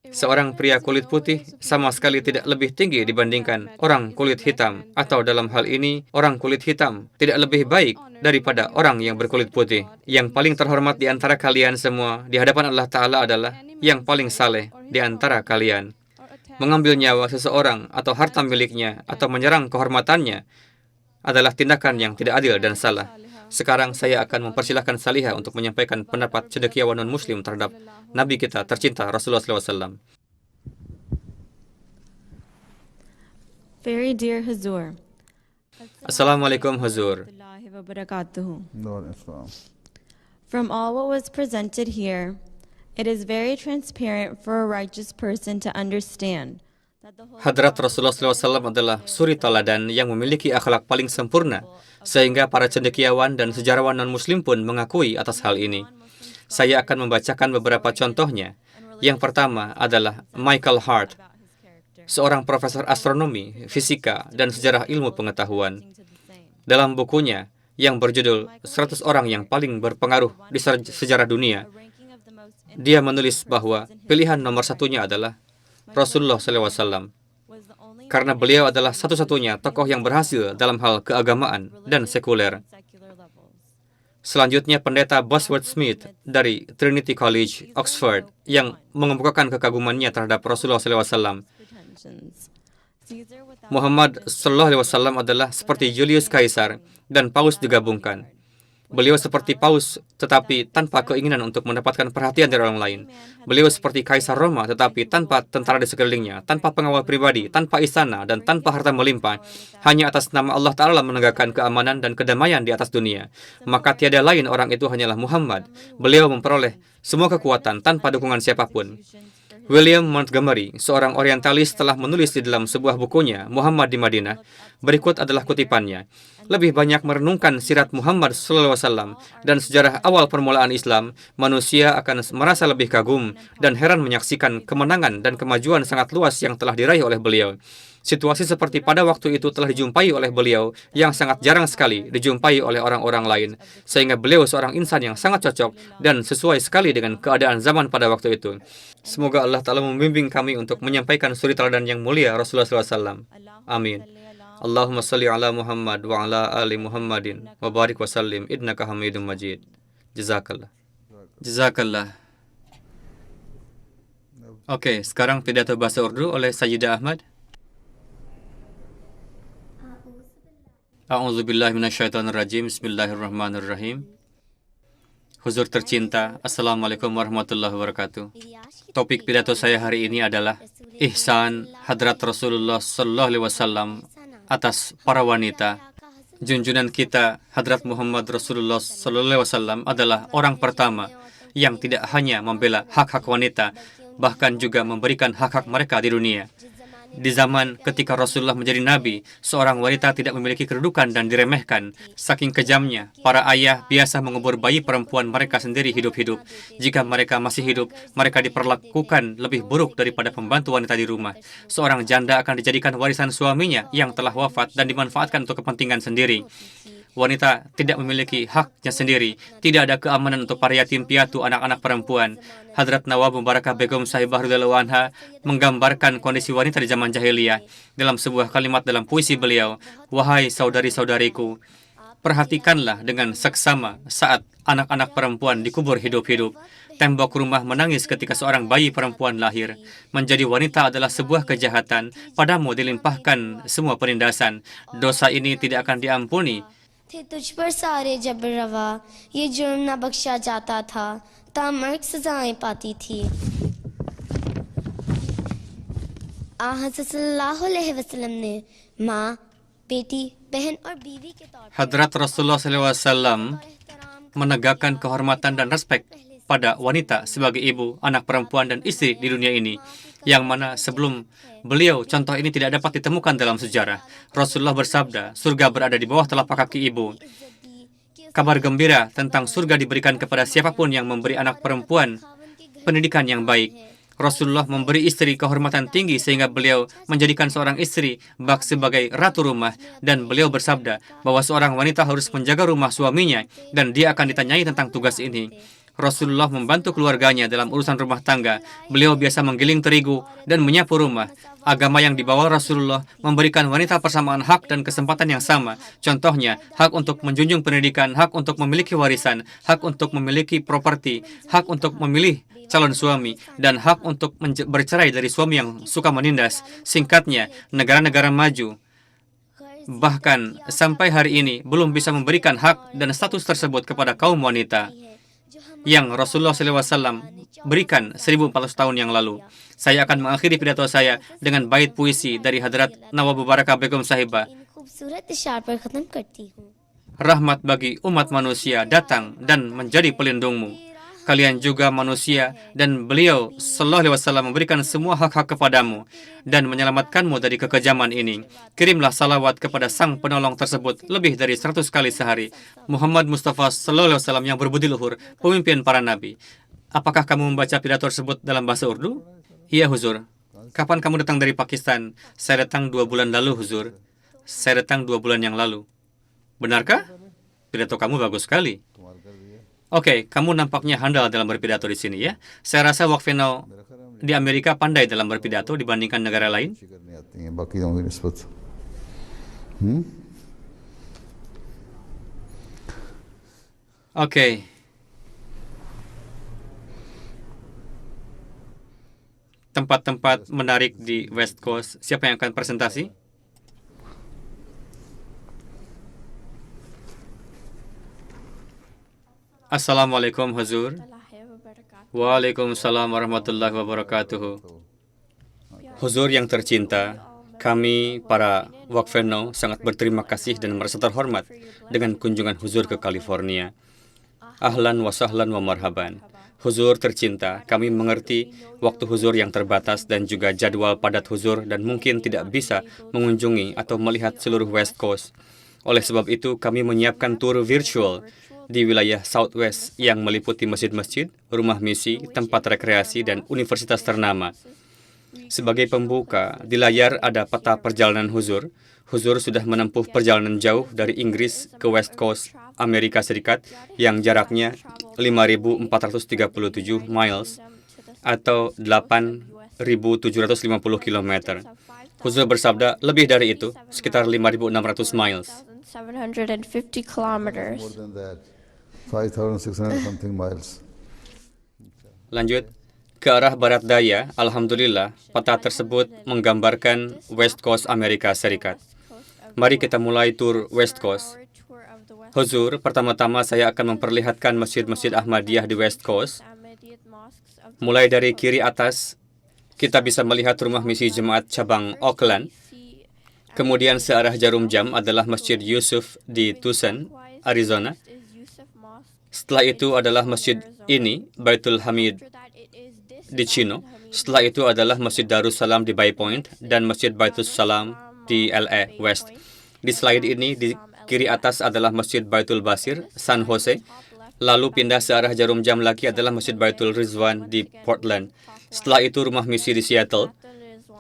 Seorang pria kulit putih sama sekali tidak lebih tinggi dibandingkan orang kulit hitam, atau dalam hal ini, orang kulit hitam tidak lebih baik daripada orang yang berkulit putih. Yang paling terhormat di antara kalian semua di hadapan Allah Ta'ala adalah yang paling saleh di antara kalian. Mengambil nyawa seseorang atau harta miliknya atau menyerang kehormatannya adalah tindakan yang tidak adil dan salah. Sekarang saya akan mempersilahkan Salihah untuk menyampaikan pendapat cendekiawan non-muslim terhadap Nabi kita tercinta Rasulullah SAW. Very dear Hazur. Assalamualaikum Huzur. From all what was presented here, it is very transparent for a righteous person to understand. Hadrat Rasulullah SAW adalah suri teladan yang memiliki akhlak paling sempurna, sehingga para cendekiawan dan sejarawan non-muslim pun mengakui atas hal ini. Saya akan membacakan beberapa contohnya. Yang pertama adalah Michael Hart, seorang profesor astronomi, fisika, dan sejarah ilmu pengetahuan. Dalam bukunya yang berjudul 100 orang yang paling berpengaruh di sejarah dunia, dia menulis bahwa pilihan nomor satunya adalah Rasulullah SAW, karena beliau adalah satu-satunya tokoh yang berhasil dalam hal keagamaan dan sekuler. Selanjutnya, pendeta Bosworth Smith dari Trinity College, Oxford, yang mengemukakan kekagumannya terhadap Rasulullah SAW. Muhammad SAW adalah seperti Julius Caesar dan Paus digabungkan. Beliau seperti Paus, tetapi tanpa keinginan untuk mendapatkan perhatian dari orang lain. Beliau seperti Kaisar Roma, tetapi tanpa tentara di sekelilingnya, tanpa pengawal pribadi, tanpa istana, dan tanpa harta melimpah. Hanya atas nama Allah Ta'ala menegakkan keamanan dan kedamaian di atas dunia. Maka tiada lain orang itu hanyalah Muhammad. Beliau memperoleh semua kekuatan tanpa dukungan siapapun. William Montgomery, seorang orientalis, telah menulis di dalam sebuah bukunya, Muhammad di Madinah. Berikut adalah kutipannya. Lebih banyak merenungkan sirat Muhammad SAW dan sejarah awal permulaan Islam, manusia akan merasa lebih kagum dan heran menyaksikan kemenangan dan kemajuan sangat luas yang telah diraih oleh beliau. Situasi seperti pada waktu itu telah dijumpai oleh beliau yang sangat jarang sekali dijumpai oleh orang-orang lain, sehingga beliau seorang insan yang sangat cocok dan sesuai sekali dengan keadaan zaman pada waktu itu. Semoga Allah Ta'ala membimbing kami untuk menyampaikan suri teladan yang mulia Rasulullah SAW. Amin. Allahumma salli ala Muhammad wa ala ali Muhammadin wa barik wa sallim innaka hamidum majid. Jazakallah. Jazakallah. Oke, sekarang pidato bahasa Urdu oleh Sayyidah Ahmad. A'udzubillahi minasyaitonirrajim. Bismillahirrahmanirrahim. Huzur tercinta, Assalamualaikum warahmatullahi wabarakatuh. Topik pidato saya hari ini adalah ihsan hadrat Rasulullah sallallahu alaihi wasallam atas para wanita. Junjungan kita Hadrat Muhammad Rasulullah sallallahu alaihi wasallam adalah orang pertama yang tidak hanya membela hak-hak wanita, bahkan juga memberikan hak-hak mereka di dunia. Di zaman ketika Rasulullah menjadi nabi, seorang wanita tidak memiliki kedudukan dan diremehkan. Saking kejamnya, para ayah biasa mengubur bayi perempuan mereka sendiri hidup-hidup. Jika mereka masih hidup, mereka diperlakukan lebih buruk daripada pembantu wanita di rumah. Seorang janda akan dijadikan warisan suaminya yang telah wafat dan dimanfaatkan untuk kepentingan sendiri. Wanita tidak memiliki haknya sendiri. Tidak ada keamanan untuk para yatim piatu anak-anak perempuan. Hadrat Nawab Mubarakah Begum Sahibah radhiyallahu anha menggambarkan kondisi wanita di zaman jahiliyah dalam sebuah kalimat dalam puisi beliau, "Wahai saudari-saudariku, perhatikanlah dengan seksama saat anak-anak perempuan dikubur hidup-hidup. Tembok rumah menangis ketika seorang bayi perempuan lahir. Menjadi wanita adalah sebuah kejahatan. Padamu dilimpahkan semua penindasan. Dosa ini tidak akan diampuni. थे तुझ पर सारे जबर रवा, ये जुर्म न बख्शा जाता था, तामर्ग सजाएं पाती थी। सल्लल्लाहु अलैहि वसल्लम ने माँ, बेटी, बहन और बीवी के तौर पर Hadrat Rasulullah SAW menegakkan kehormatan dan respek pada wanita sebagai ibu, anak perempuan, dan istri di dunia ini, yang mana sebelum beliau contoh ini tidak dapat ditemukan dalam sejarah. Rasulullah bersabda, surga berada di bawah telapak kaki ibu. Kabar gembira tentang surga diberikan kepada siapapun yang memberi anak perempuan pendidikan yang baik. Rasulullah memberi istri kehormatan tinggi sehingga beliau menjadikan seorang istri bak sebagai ratu rumah, dan beliau bersabda bahwa seorang wanita harus menjaga rumah suaminya dan dia akan ditanyai tentang tugas ini. Rasulullah membantu keluarganya dalam urusan rumah tangga. Beliau biasa menggiling terigu dan menyapu rumah. Agama yang dibawa Rasulullah memberikan wanita persamaan hak dan kesempatan yang sama. Contohnya, hak untuk menjunjung pendidikan, hak untuk memiliki warisan, hak untuk memiliki properti, hak untuk memilih calon suami, dan hak untuk bercerai dari suami yang suka menindas. Singkatnya, negara-negara maju bahkan sampai hari ini belum bisa memberikan hak dan status tersebut kepada kaum wanita yang Rasulullah SAW berikan 1400 tahun yang lalu. Saya akan mengakhiri pidato saya dengan bait puisi dari Hadrat Nawab Mubarakah Begum Sahibah. Rahmat bagi umat manusia datang dan menjadi pelindungmu. Kalian juga manusia, dan beliau sallallahu alaihi wasallam memberikan semua hak-hak kepadamu dan menyelamatkanmu dari kekejaman ini. Kirimlah salawat kepada sang penolong tersebut lebih dari 100 kali sehari. Muhammad Mustafa sallallahu alaihi wasallam yang berbudi luhur, pemimpin para nabi. Apakah kamu membaca pidato tersebut dalam bahasa Urdu? Iya, Huzur. Kapan kamu datang dari Pakistan? Saya datang 2 bulan lalu, Huzur. Saya datang 2 bulan yang lalu. Benarkah? Pidato kamu bagus sekali. Oke, kamu nampaknya handal dalam berpidato di sini ya. Saya rasa Waqfino di Amerika pandai dalam berpidato dibandingkan negara lain. Oke. Tempat-tempat menarik di West Coast. Siapa yang akan presentasi? Assalamualaikum Huzur. Waalaikumsalam warahmatullahi wabarakatuh. Huzur yang tercinta, kami para Waqfeno sangat berterima kasih dan merasa terhormat dengan kunjungan Huzur ke California. Ahlan wa sahlan wa marhaban. Huzur tercinta, kami mengerti waktu Huzur yang terbatas dan juga jadwal padat Huzur dan mungkin tidak bisa mengunjungi atau melihat seluruh West Coast. Oleh sebab itu, kami menyiapkan tur virtual di wilayah Southwest yang meliputi masjid-masjid, rumah misi, tempat rekreasi, dan universitas ternama. Sebagai pembuka, di layar ada peta perjalanan Huzur. Huzur sudah menempuh perjalanan jauh dari Inggris ke West Coast, Amerika Serikat, yang jaraknya 5.437 miles atau 8.750 km. Huzur bersabda lebih dari itu, sekitar 5.600 miles. 750 kilometers. More than that, 5,600 something miles. Lanjut, ke arah barat daya, alhamdulillah, peta tersebut menggambarkan West Coast Amerika Serikat. Mari kita mulai tur West Coast. Huzur, pertama-tama saya akan memperlihatkan masjid-masjid Ahmadiyah di West Coast. Mulai dari kiri atas, kita bisa melihat rumah misi jemaat cabang Oakland. Kemudian searah jarum jam adalah Masjid Yusuf di Tucson, Arizona. Setelah itu adalah masjid ini, Baitul Hamid di Chino. Setelah itu adalah Masjid Darussalam di Bay Point dan Masjid Baitul Salam di LA West. Di slide ini, di kiri atas adalah Masjid Baitul Basir, San Jose. Lalu pindah searah jarum jam lagi adalah Masjid Baitul Rizwan di Portland. Setelah itu rumah misi di Seattle.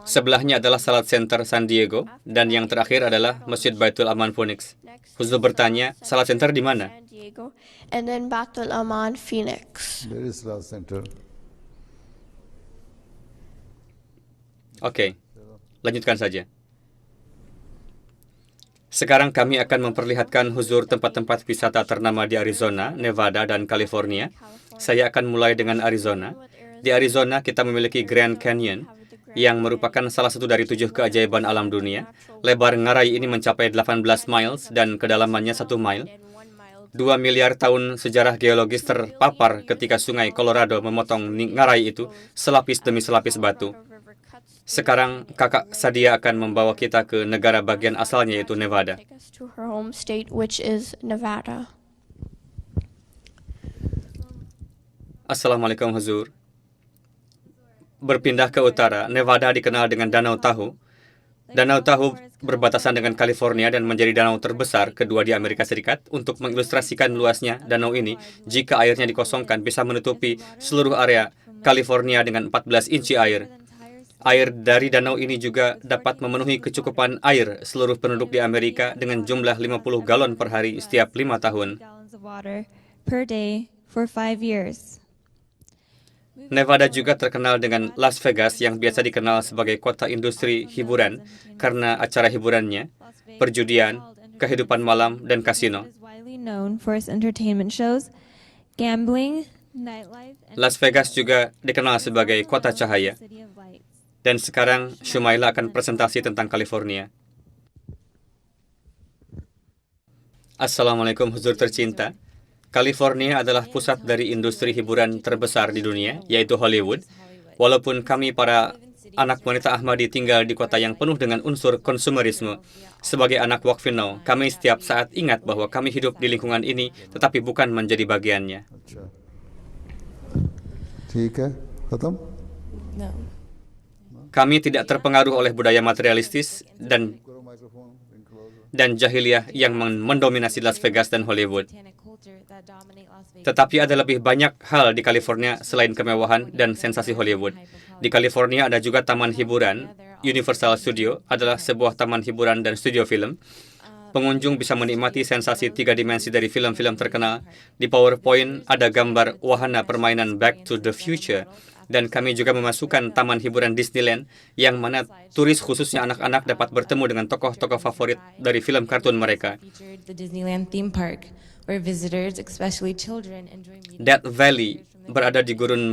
Sebelahnya adalah Salat Center San Diego. Dan yang terakhir adalah Masjid Baitul Aman Phoenix. Huzur bertanya, Salat Center di mana? And then Baitul Aman Phoenix. There is Salat Center. Oke, lanjutkan saja. Sekarang kami akan memperlihatkan Huzur tempat-tempat wisata ternama di Arizona, Nevada, dan California. Saya akan mulai dengan Arizona. Di Arizona, kita memiliki Grand Canyon, yang merupakan salah satu dari 7 keajaiban alam dunia. Lebar ngarai ini mencapai 18 miles dan kedalamannya 1 mile. 2 miliar tahun sejarah geologis terpapar ketika sungai Colorado memotong ngarai itu selapis demi selapis batu. Sekarang kakak Sadia akan membawa kita ke negara bagian asalnya yaitu Nevada. To her home state, which is Nevada. Assalamualaikum Huzur. Berpindah ke utara, Nevada dikenal dengan Danau Tahoe. Danau Tahoe berbatasan dengan California dan menjadi danau terbesar kedua di Amerika Serikat. Untuk mengilustrasikan luasnya danau ini, jika airnya dikosongkan bisa menutupi seluruh area California dengan 14 inci air. Air dari danau ini juga dapat memenuhi kecukupan air seluruh penduduk di Amerika dengan jumlah 50 galon per hari setiap 5 tahun. Nevada juga terkenal dengan Las Vegas yang biasa dikenal sebagai kota industri hiburan karena acara hiburannya, perjudian, kehidupan malam, dan kasino. Las Vegas juga dikenal sebagai kota cahaya. Dan sekarang Shumaila akan presentasi tentang California. Assalamualaikum Huzur tercinta. California adalah pusat dari industri hiburan terbesar di dunia, yaitu Hollywood. Walaupun kami para anak wanita Ahmadi tinggal di kota yang penuh dengan unsur konsumerisme, sebagai anak Waqfino, kami setiap saat ingat bahwa kami hidup di lingkungan ini, tetapi bukan menjadi bagiannya. Kami tidak terpengaruh oleh budaya materialistis dan jahiliyah yang mendominasi Las Vegas dan Hollywood. Tetapi ada lebih banyak hal di California selain kemewahan dan sensasi Hollywood. Di California ada juga taman hiburan. Universal Studio adalah sebuah taman hiburan dan studio film. Pengunjung bisa menikmati sensasi 3 dimensi dari film-film terkenal. Di PowerPoint ada gambar wahana permainan Back to the Future. Dan kami juga memasukkan taman hiburan Disneyland yang mana turis khususnya anak-anak dapat bertemu dengan tokoh-tokoh favorit dari film kartun mereka. Death Valley berada di gurun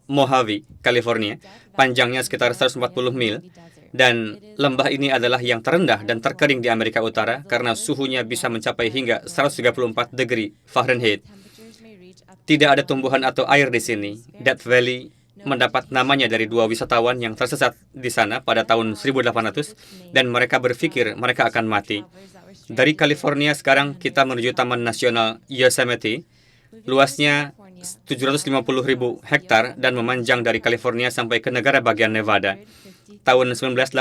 Mojave, California. Panjangnya sekitar 140 mil. Dan lembah ini adalah yang terendah dan terkering di Amerika Utara karena suhunya bisa mencapai hingga 134 degree Fahrenheit. Tidak ada tumbuhan atau air di sini. Death Valley mendapat namanya dari 2 wisatawan yang tersesat di sana pada tahun 1800 dan mereka berpikir mereka akan mati. Dari California sekarang kita menuju Taman Nasional Yosemite. Luasnya 750.000 hektar dan memanjang dari California sampai ke negara bagian Nevada. Tahun 1989,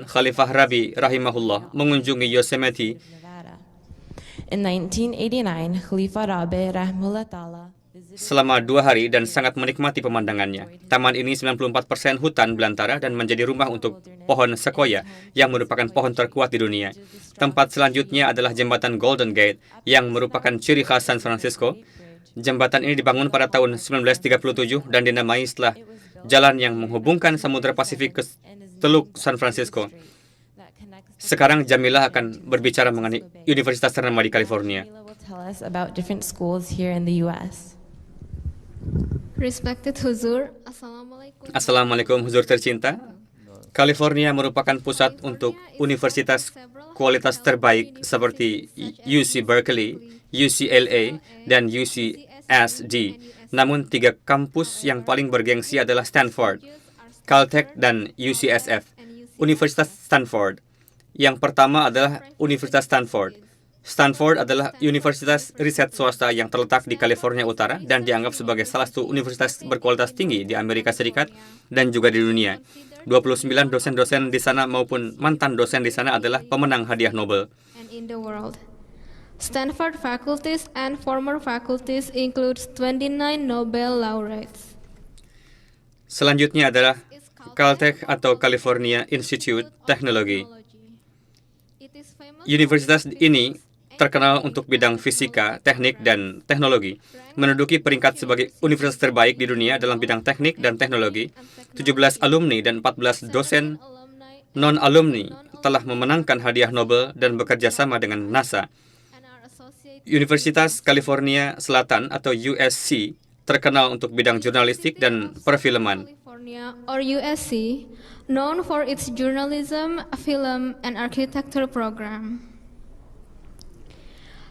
Khalifah Rabi rahimahullah mengunjungi Yosemite. In 1989, Khalifah Rabi rahimahullah ta'ala selama 2 hari dan sangat menikmati pemandangannya. Taman ini 94% hutan belantara dan menjadi rumah untuk pohon sequoia yang merupakan pohon terkuat di dunia. Tempat selanjutnya adalah jembatan Golden Gate yang merupakan ciri khas San Francisco. Jembatan ini dibangun pada tahun 1937 dan dinamai setelah jalan yang menghubungkan Samudra Pasifik ke Teluk San Francisco. Sekarang Jamilah akan berbicara mengenai universitas ternama di California. Respected Huzur, Assalamualaikum. Assalamualaikum Huzur tercinta. California merupakan pusat untuk universitas kualitas terbaik seperti UC Berkeley, UCLA, dan UCSD. Namun 3 kampus yang paling bergengsi adalah Stanford, Caltech, dan UCSF. Universitas Stanford. Yang pertama adalah Universitas Stanford. Stanford adalah universitas riset swasta yang terletak di California Utara dan dianggap sebagai salah satu universitas berkualitas tinggi di Amerika Serikat dan juga di dunia. 29 dosen-dosen di sana maupun mantan dosen di sana adalah pemenang hadiah Nobel. And in the world. Stanford faculties and former faculties includes 29 Nobel laureates. Selanjutnya adalah Caltech atau California Institute Technology. Universitas ini terkenal untuk bidang fisika, teknik, dan teknologi, menduduki peringkat sebagai universitas terbaik di dunia dalam bidang teknik dan teknologi. 17 alumni dan 14 dosen non-alumni telah memenangkan hadiah Nobel dan bekerja sama dengan NASA. Universitas California Selatan atau USC terkenal untuk bidang jurnalistik dan perfilman. Or USC, known for its journalism, film, and architecture program.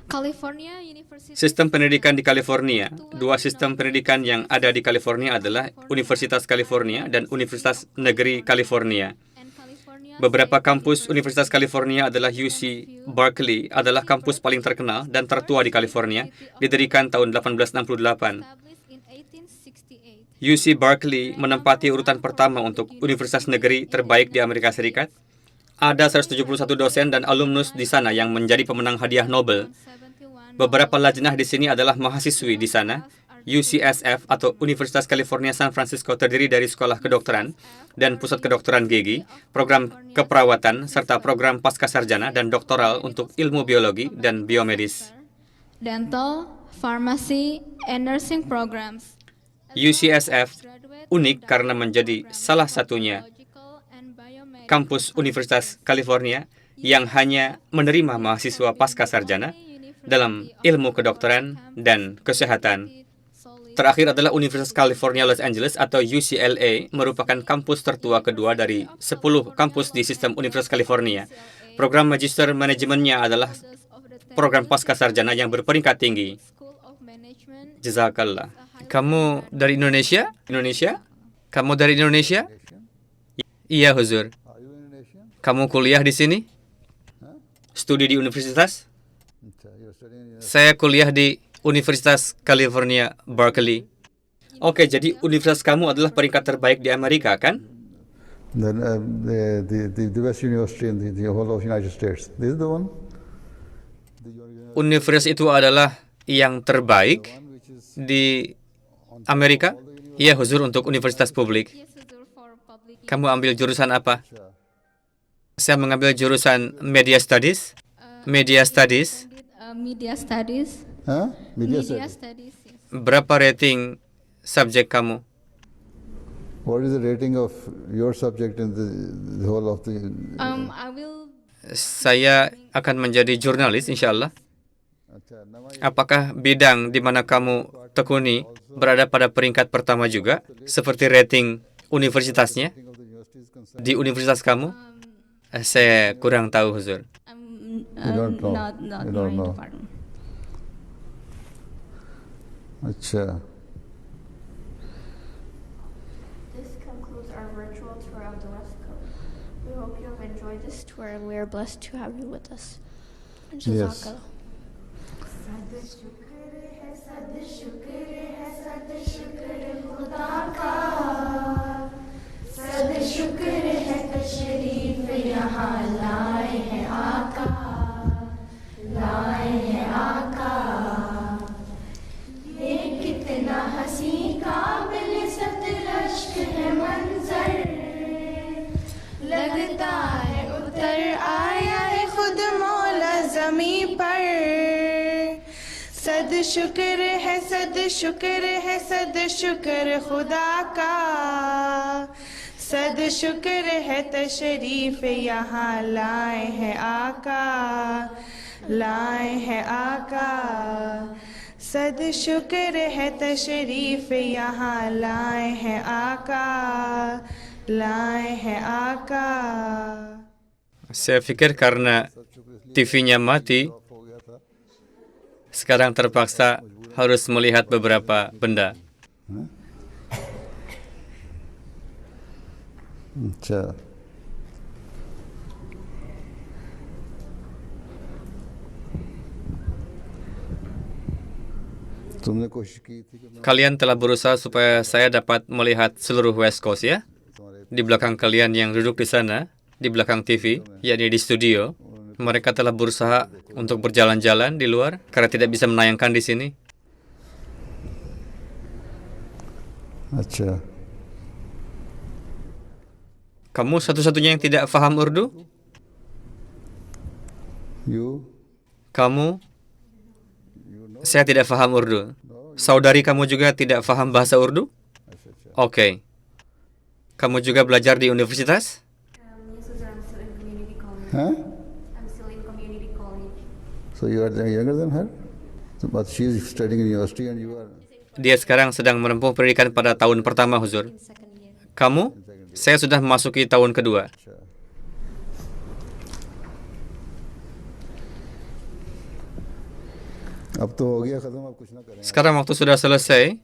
California University. Sistem pendidikan di California. 2 sistem pendidikan yang ada di California adalah Universitas California dan Universitas Negeri California. Beberapa kampus Universitas California adalah UC Berkeley, adalah kampus paling terkenal dan tertua di California, didirikan tahun 1868. UC Berkeley menempati urutan pertama untuk universitas negeri terbaik di Amerika Serikat. Ada 171 dosen dan alumnus di sana yang menjadi pemenang hadiah Nobel. Beberapa lajnah di sini adalah mahasiswi di sana. UCSF atau Universitas California San Francisco terdiri dari sekolah kedokteran dan pusat kedokteran gigi, program keperawatan, serta program pascasarjana dan doktoral untuk ilmu biologi dan biomedis. Dental, pharmacy, and nursing programs. UCSF unik karena menjadi salah satunya kampus Universitas California yang hanya menerima mahasiswa pascasarjana dalam ilmu kedokteran dan kesehatan. Terakhir adalah Universitas California Los Angeles atau UCLA, merupakan kampus tertua kedua dari 10 kampus di sistem Universitas California. Program magister manajemennya adalah program pascasarjana yang berperingkat tinggi. Jazakallah. Kamu dari Indonesia? Indonesia? Kamu dari Indonesia? Iya, Huzur. Kamu kuliah di sini? Studi di universitas? Saya kuliah di Universitas California Berkeley. Oke, jadi universitas kamu adalah peringkat terbaik di Amerika, kan? Then the best university in the whole of United States. This is the one. Universitas itu adalah yang terbaik di Amerika? Iya, Huzur, untuk universitas publik. Kamu ambil jurusan apa? Saya mengambil jurusan Media Studies. Media Studies. Media Studies. Huh? Media Studies. Berapa rating subjek kamu? What is the rating of your subject in the whole of the... I will... Saya akan menjadi jurnalis, insya Allah. Apakah bidang di mana kamu tekuni berada pada peringkat pertama juga, seperti rating universitasnya di universitas kamu? Saya kurang tahu, Huzur. You don't know. Not You don't my know. department. Acha. This concludes our virtual tour of the West Coast. We hope you have enjoyed this tour and we are blessed to have you with us. Yes. लगता है उतर आया है खुद मौला ज़मीं पर सद शुक्र है सद शुक्र है सद शुक्र खुदा का सद शुक्र है तशरीफ यहाँ लाए हैं आका लाए हैं आका सद शुक्र है तशरीफ यहाँ लाए हैं आका लाए हैं आका. Saya pikir karena TV-nya mati, sekarang terpaksa harus melihat beberapa benda. अच्छा. तुमने कोशिश की थी कि Kalian telah berusaha supaya saya dapat melihat seluruh West Coast ya? Di belakang kalian yang duduk di sana, di belakang TV, yakni di studio, mereka telah berusaha untuk berjalan-jalan di luar karena tidak bisa menayangkan di sini. अच्छा. Kamu satu-satunya yang tidak paham Urdu? You? Kamu? Saya tidak paham Urdu. Saudari kamu juga tidak paham bahasa Urdu? Oke. Kamu juga belajar di universitas? Huh? So you are younger than her? So, but she is studying in university and you are... Dia sekarang sedang menempuh pendidikan pada tahun pertama, Huzur. Kamu? Saya sudah memasuki tahun kedua. अब तो हो गया खत्म, अब कुछ ना करें. Sekarang waktu sudah selesai.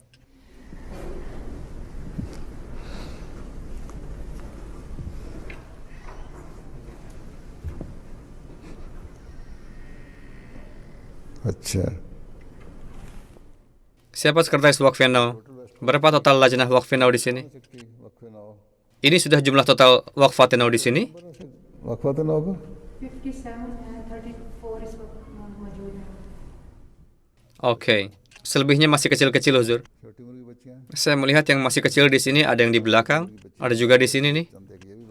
अच्छा. Siapa sekretaris Waqf Now? Berapa total lajnah Waqf Now di sini? Ini sudah jumlah total Waqfat Now di sini? वक्फा तो ना होगा. 57 and 34 is मौजूद है. Oke. Selebihnya masih kecil-kecil, Huzur. Saya melihat yang masih kecil di sini, ada yang di belakang, ada juga di sini nih.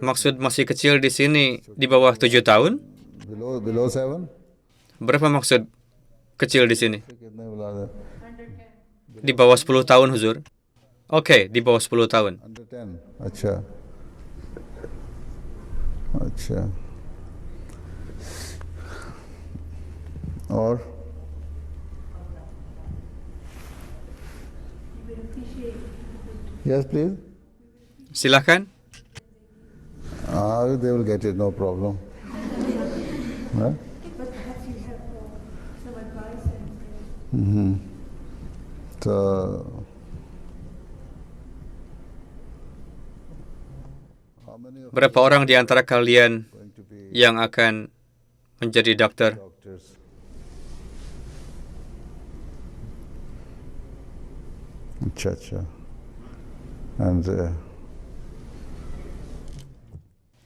Maksud masih kecil di sini di bawah 7 tahun? Below 7? Berapa maksud kecil di sini? Di bawah 10 tahun, Huzur. Oke, di bawah 10 tahun. Under 10. अच्छा. अच्छा. और Yes, please. Silakan. They will get it, no problem. Huh? So, berapa orang di antara kalian yang akan menjadi dokter? अच्छा. And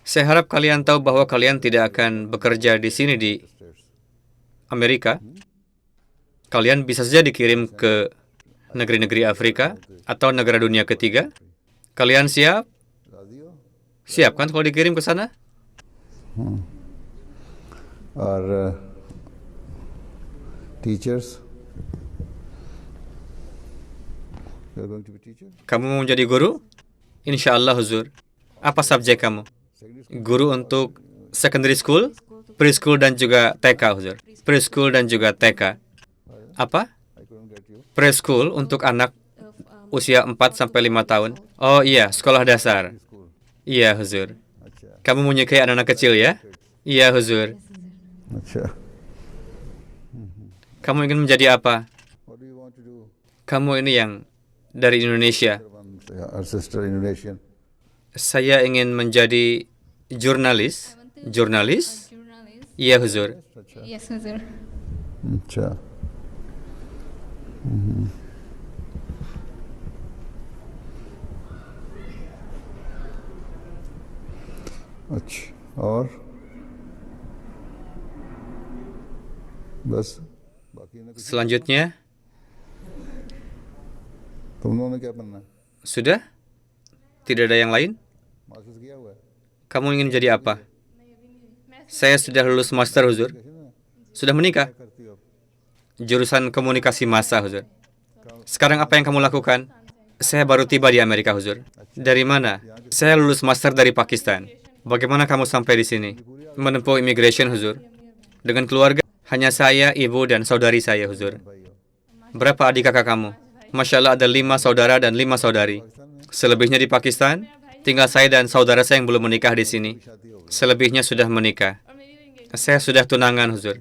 saya harap kalian tahu bahwa kalian tidak akan bekerja di sini di Amerika. Kalian bisa saja dikirim ke negeri-negeri Afrika atau negara dunia ketiga. Kalian siap? Siap kan kalau dikirim ke sana? Or teachers? You're going to be teacher? Kamu mau menjadi guru? Insya Allah, Huzur. Apa subjek kamu? Guru untuk secondary school, preschool dan juga TK, Huzur. Preschool dan juga TK. Apa? Preschool untuk anak usia 4 sampai 5 tahun. Oh iya, sekolah dasar. Iya, Huzur. Kamu menyukai anak-anak kecil ya? Iya, Huzur. Kamu ingin menjadi apa? Kamu ini yang dari Indonesia. Saya ingin menjadi jurnalis. Jurnalis? Iya, Huzur. Yes, Huzur. अच्छा. अच्छा. और बस बाकी ना. Selanjutnya, तुम लोगों ने क्या बनना? sudah? Tidak ada yang lain? Masters किया हुआ है? Kamu ingin jadi apa? Saya sudah lulus master, Huzur. Sudah menikah? Jurusan komunikasi massa, Huzur. Sekarang apa yang kamu lakukan? Saya baru tiba di Amerika, Huzur. Dari mana? Saya lulus master dari Pakistan. Bagaimana kamu sampai di sini? Menempuh immigration, Huzur. Dengan keluarga, hanya saya, ibu, dan saudari saya, Huzur. Berapa adik kakak kamu? Masya Allah ada 5 saudara dan 5 saudari. Selebihnya di Pakistan, Tinggal saya dan saudara saya yang belum menikah di sini. Selebihnya sudah menikah. Saya sudah tunangan, Huzur.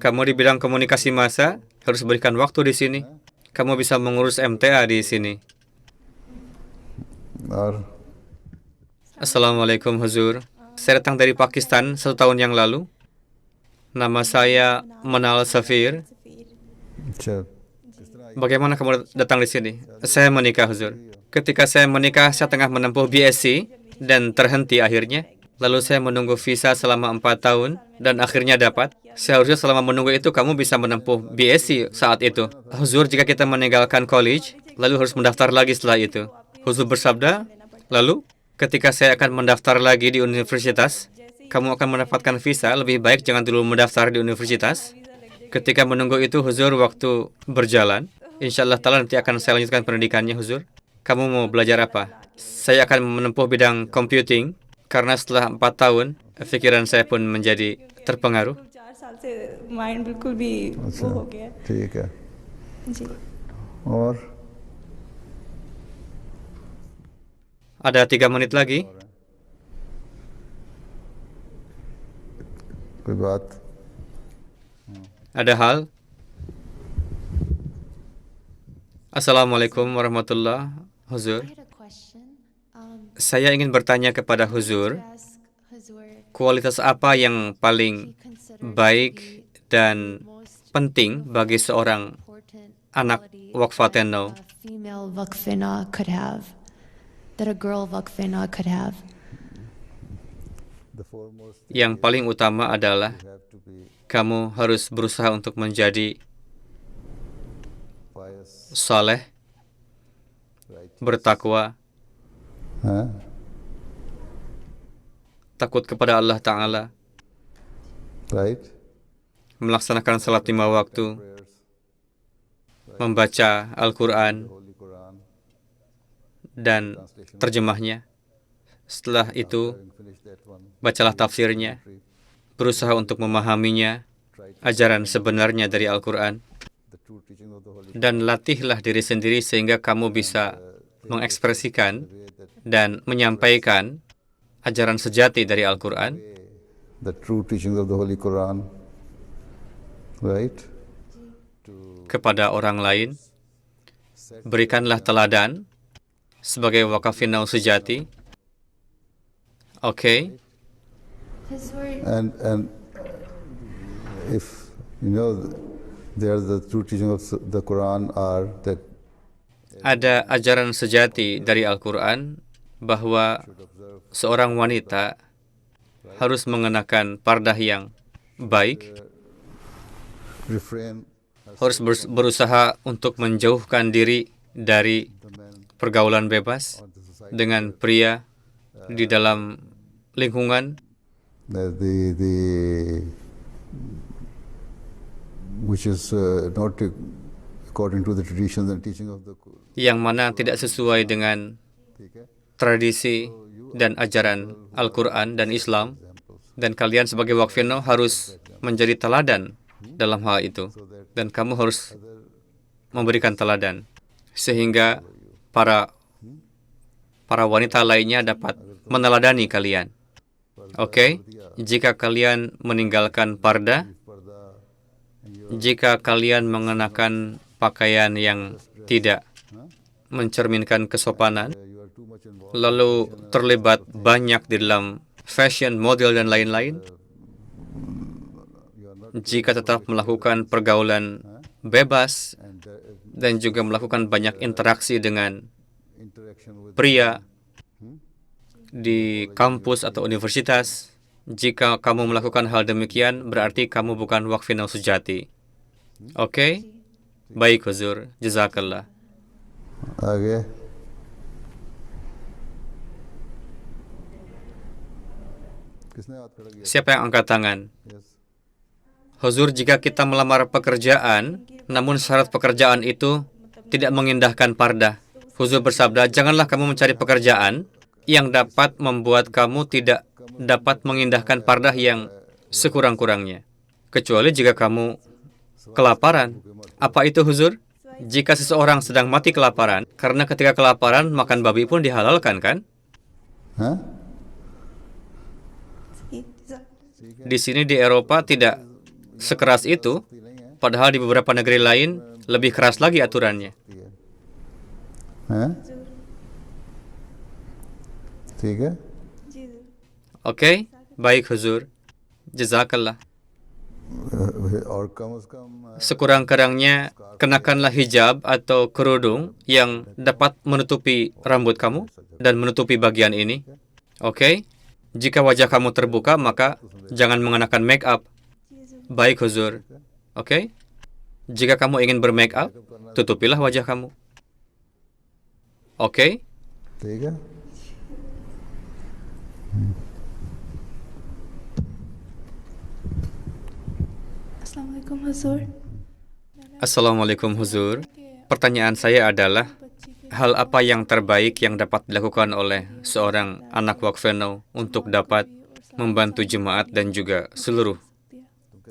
Kamu di bidang komunikasi massa harus berikan waktu di sini. Kamu bisa mengurus MTA di sini. Assalamualaikum, Huzur. Saya datang dari Pakistan 1 tahun yang lalu. Nama saya Manal Safir. Bagaimana kamu datang di sini? Saya menikah, Huzur. Ketika saya menikah, saya tengah menempuh BSc dan terhenti akhirnya. Lalu saya menunggu visa selama 4 tahun dan akhirnya dapat. Seharusnya selama menunggu itu kamu bisa menempuh BSc saat itu. Huzur, jika kita meninggalkan college, lalu harus mendaftar lagi setelah itu. Huzur bersabda, lalu ketika saya akan mendaftar lagi di universitas, kamu akan mendapatkan visa, lebih baik jangan dulu mendaftar di universitas. Ketika menunggu itu, Huzur, waktu berjalan. Insya Allah Ta'ala nanti akan saya lanjutkan pendidikannya, Huzur. Kamu mau belajar apa? Saya akan menempuh bidang computing, karena setelah 4 tahun, pikiran saya pun menjadi terpengaruh. ठीक है और Ada 3 menit lagi. कोई बात Ada hal? Assalamualaikum warahmatullahi Huzur. Saya ingin bertanya kepada Huzur, kualitas apa yang paling baik dan penting bagi seorang anak Waqfateno? Female Waqfina could have, that a girl Waqfina could have. Yang paling utama adalah kamu harus berusaha untuk menjadi saleh, bertakwa, takut kepada Allah Ta'ala, melaksanakan salat 5 waktu, membaca Al-Quran, dan terjemahnya. Setelah itu, bacalah tafsirnya, berusaha untuk memahaminya, ajaran sebenarnya dari Al-Quran, dan latihlah diri sendiri sehingga kamu bisa mengekspresikan dan menyampaikan ajaran sejati dari Al-Quran, the true teachings of the Holy Quran, right? kepada orang lain. Berikanlah teladan sebagai waqafinau sejati. Oke. And if you know there the true teaching of the Quran are that ada ajaran sejati dari Al-Quran bahwa seorang wanita harus mengenakan pardah yang baik, harus berusaha untuk menjauhkan diri dari pergaulan bebas dengan pria di dalam lingkungan which is not according to the traditions and teaching of the yang mana tidak sesuai dengan tradisi dan ajaran Al-Quran dan Islam, dan kalian sebagai Waqfino harus menjadi teladan dalam hal itu, dan kamu harus memberikan teladan sehingga para wanita lainnya dapat meneladani kalian. Oke? Jika kalian meninggalkan parda, jika kalian mengenakan pakaian yang tidak mencerminkan kesopanan, lalu terlibat banyak di dalam fashion, model, dan lain-lain, jika tetap melakukan pergaulan bebas dan juga melakukan banyak interaksi dengan pria di kampus atau universitas, jika kamu melakukan hal demikian, berarti kamu bukan Waqfinau sejati. Oke? Baik, Huzur. Jazakallah. Okay. Siapa yang angkat tangan? Huzur, jika kita melamar pekerjaan, namun syarat pekerjaan itu tidak mengindahkan pardah. Huzur bersabda, janganlah kamu mencari pekerjaan yang dapat membuat kamu tidak dapat mengindahkan pardah yang sekurang-kurangnya. Kecuali jika kamu kelaparan. Apa itu, Huzur? Jika seseorang sedang mati kelaparan, karena ketika kelaparan makan babi pun dihalalkan kan? Huh? Di sini di Eropa tidak sekeras itu, padahal di beberapa negeri lain lebih keras lagi aturannya. Huh? ठीक है? Oke, baik Huzur. Jazakallah. और कम से कम Sekurang-kurangnya, kenakanlah hijab atau kerudung yang dapat menutupi rambut kamu dan menutupi bagian ini. Oke? Jika wajah kamu terbuka, maka jangan mengenakan make up. Baik Huzur. Oke? Jika kamu ingin bermake up, tutupilah wajah kamu. Oke? ठीक है? Assalamualaikum Huzur. Assalamualaikum Huzur. Pertanyaan saya adalah, hal apa yang terbaik yang dapat dilakukan oleh seorang anak Wakfeno untuk dapat membantu jemaat dan juga seluruh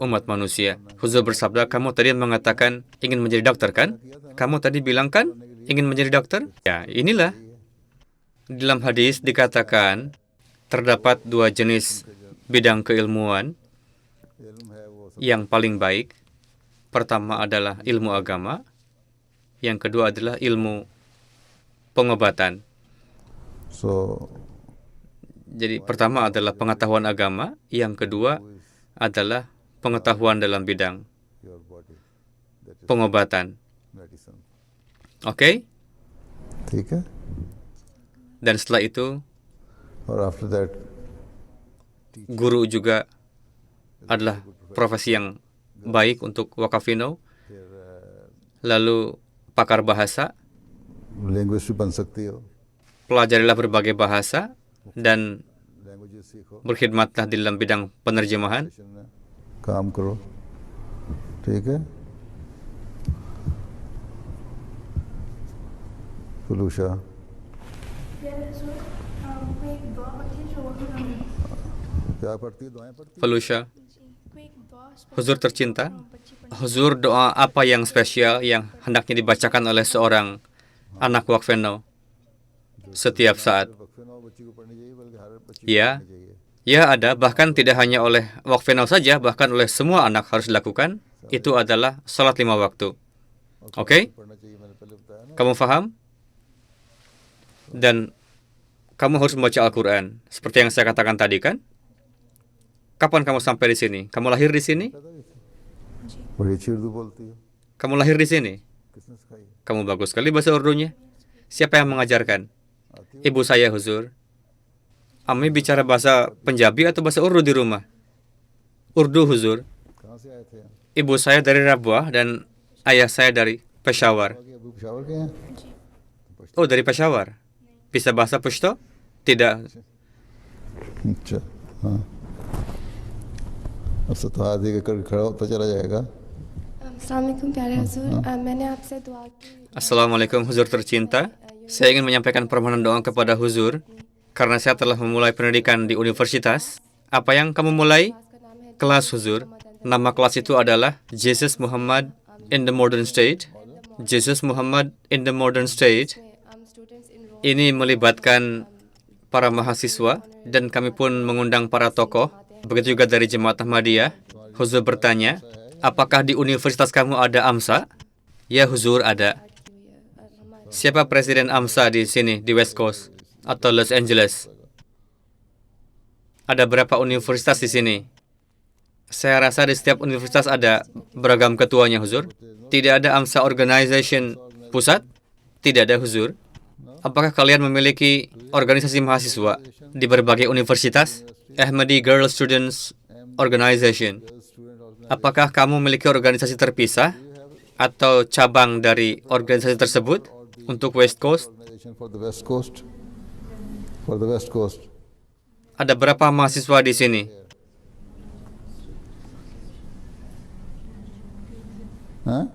umat manusia? Huzur bersabda, kamu tadi mengatakan ingin menjadi dokter kan? Kamu tadi bilang kan ingin menjadi dokter? Ya, inilah. Dalam hadis dikatakan terdapat dua jenis bidang keilmuan yang paling baik. Pertama adalah ilmu agama, yang kedua adalah ilmu pengobatan. Jadi pertama adalah pengetahuan agama, yang kedua adalah pengetahuan dalam bidang pengobatan. Oke? ठीक है? Dan setelah itu, और after that guru juga adalah profesi yang baik untuk Wakafino. Lalu pakar bahasa, language भी बन सकती हो, pelajarilah berbagai bahasa dan berkhidmatlah di dalam bidang penerjemahan. काम करो, ठीक है? फलूशा क्या पढ़ती है, दुआएं पढ़ती है? Felusha, Huzur tercinta, Huzur, doa apa yang spesial yang hendaknya dibacakan oleh seorang anak Wakfeno setiap saat? Ya, ya ada, bahkan tidak hanya oleh Wakfeno saja, bahkan oleh semua anak harus dilakukan. Itu adalah salat 5 waktu. Oke? Kamu faham? Dan kamu harus membaca Al-Quran. Seperti yang saya katakan tadi kan? Kapan kamu sampai di sini? Kamu lahir di sini? बड़ी अच्छी उर्दू बोलती हो, Kamu lahir di sini? किसने सिखाई? Kamu bagus sekali bahasa Urdunya. Siapa yang mengajarkan? Ibu saya, Huzur. Ami bicara bahasa Punjabi atau bahasa Urdu di rumah? Urdu, Huzur. कहाँ से आए थे? Ibu saya dari Rabwah dan ayah saya dari Peshawar. अभी पेशावर के हैं? Oh, dari Peshawar. Bisa bahasa Pashto? Tidak. अच्छा, हाँ। अब से तो आदि के कर खड़ा होता चला जाएगा। अस्सलामुअलैकुम प्यारे हुजूर, मैंने आपसे दुआ की। Assalamualaikum Huzur tercinta. Saya ingin menyampaikan permohonan doa kepada Huzur karena saya telah memulai pendidikan di universitas. Apa yang kamu mulai? Kelas, Huzur. Nama kelas itu adalah Jesus Muhammad in the Modern State. Jesus Muhammad in the Modern State. Ini melibatkan para mahasiswa dan kami pun mengundang para tokoh. Begitu juga dari Jemaat Ahmadiyah. Huzur bertanya, apakah di universitas kamu ada AMSA? Ya, Huzur, ada. Siapa presiden AMSA di sini, di West Coast atau Los Angeles? Ada berapa universitas di sini? Saya rasa di setiap universitas ada beragam ketuanya, Huzur. Tidak ada AMSA Organization pusat? Tidak ada, Huzur. Apakah kalian memiliki organisasi mahasiswa di berbagai universitas? Ahmadi Girl Students Organization. Apakah kamu memiliki organisasi terpisah atau cabang dari organisasi tersebut untuk West Coast? For the West Coast. For the West Coast. Ada berapa mahasiswa di sini? Huh?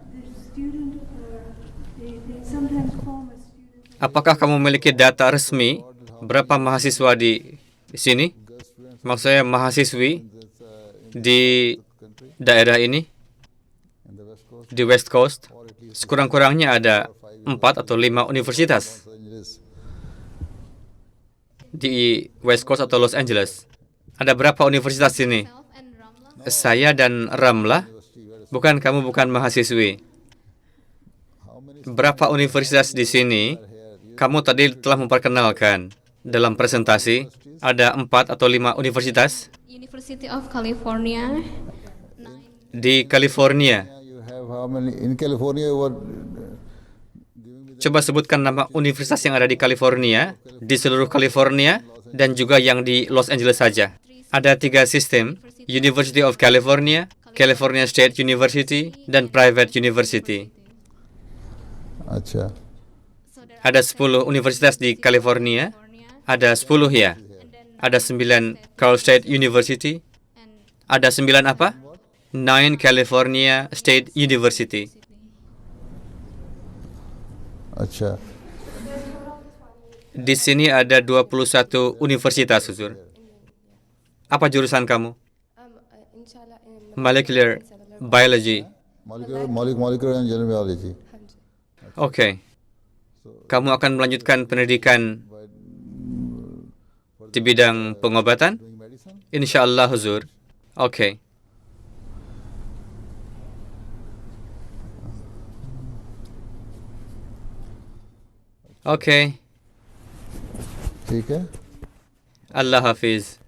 Apakah kamu memiliki data resmi berapa mahasiswa di sini? Maksudnya mahasiswi di daerah ini, di West Coast, Sekurang-kurangnya ada 4 atau 5 universitas di West Coast atau Los Angeles. Ada berapa universitas sini? Saya dan Ramlah. Bukan, kamu bukan mahasiswi. Berapa universitas di sini? Kamu tadi telah memperkenalkan dalam presentasi. Ada 4 atau 5 universitas University of California. di California. How many in California? What? Coba sebutkan nama universitas yang ada di California, di seluruh California, dan juga yang di Los Angeles saja. Ada 3 sistem, University of California, California State University, dan Private University. Acha. Ada 10 universitas di California, ada 10 ya. Ada 9 Cal State University, ada 9 apa? 9 California State University. Acha. Di sini ada 21 universitas, Huzur. Apa jurusan kamu? Molecular Biology. Molecular and General Biology. Oke. Kamu akan melanjutkan pendidikan di bidang pengobatan? Insyaallah, Huzur. Oke. Oke. ठीक है. Allah Hafiz.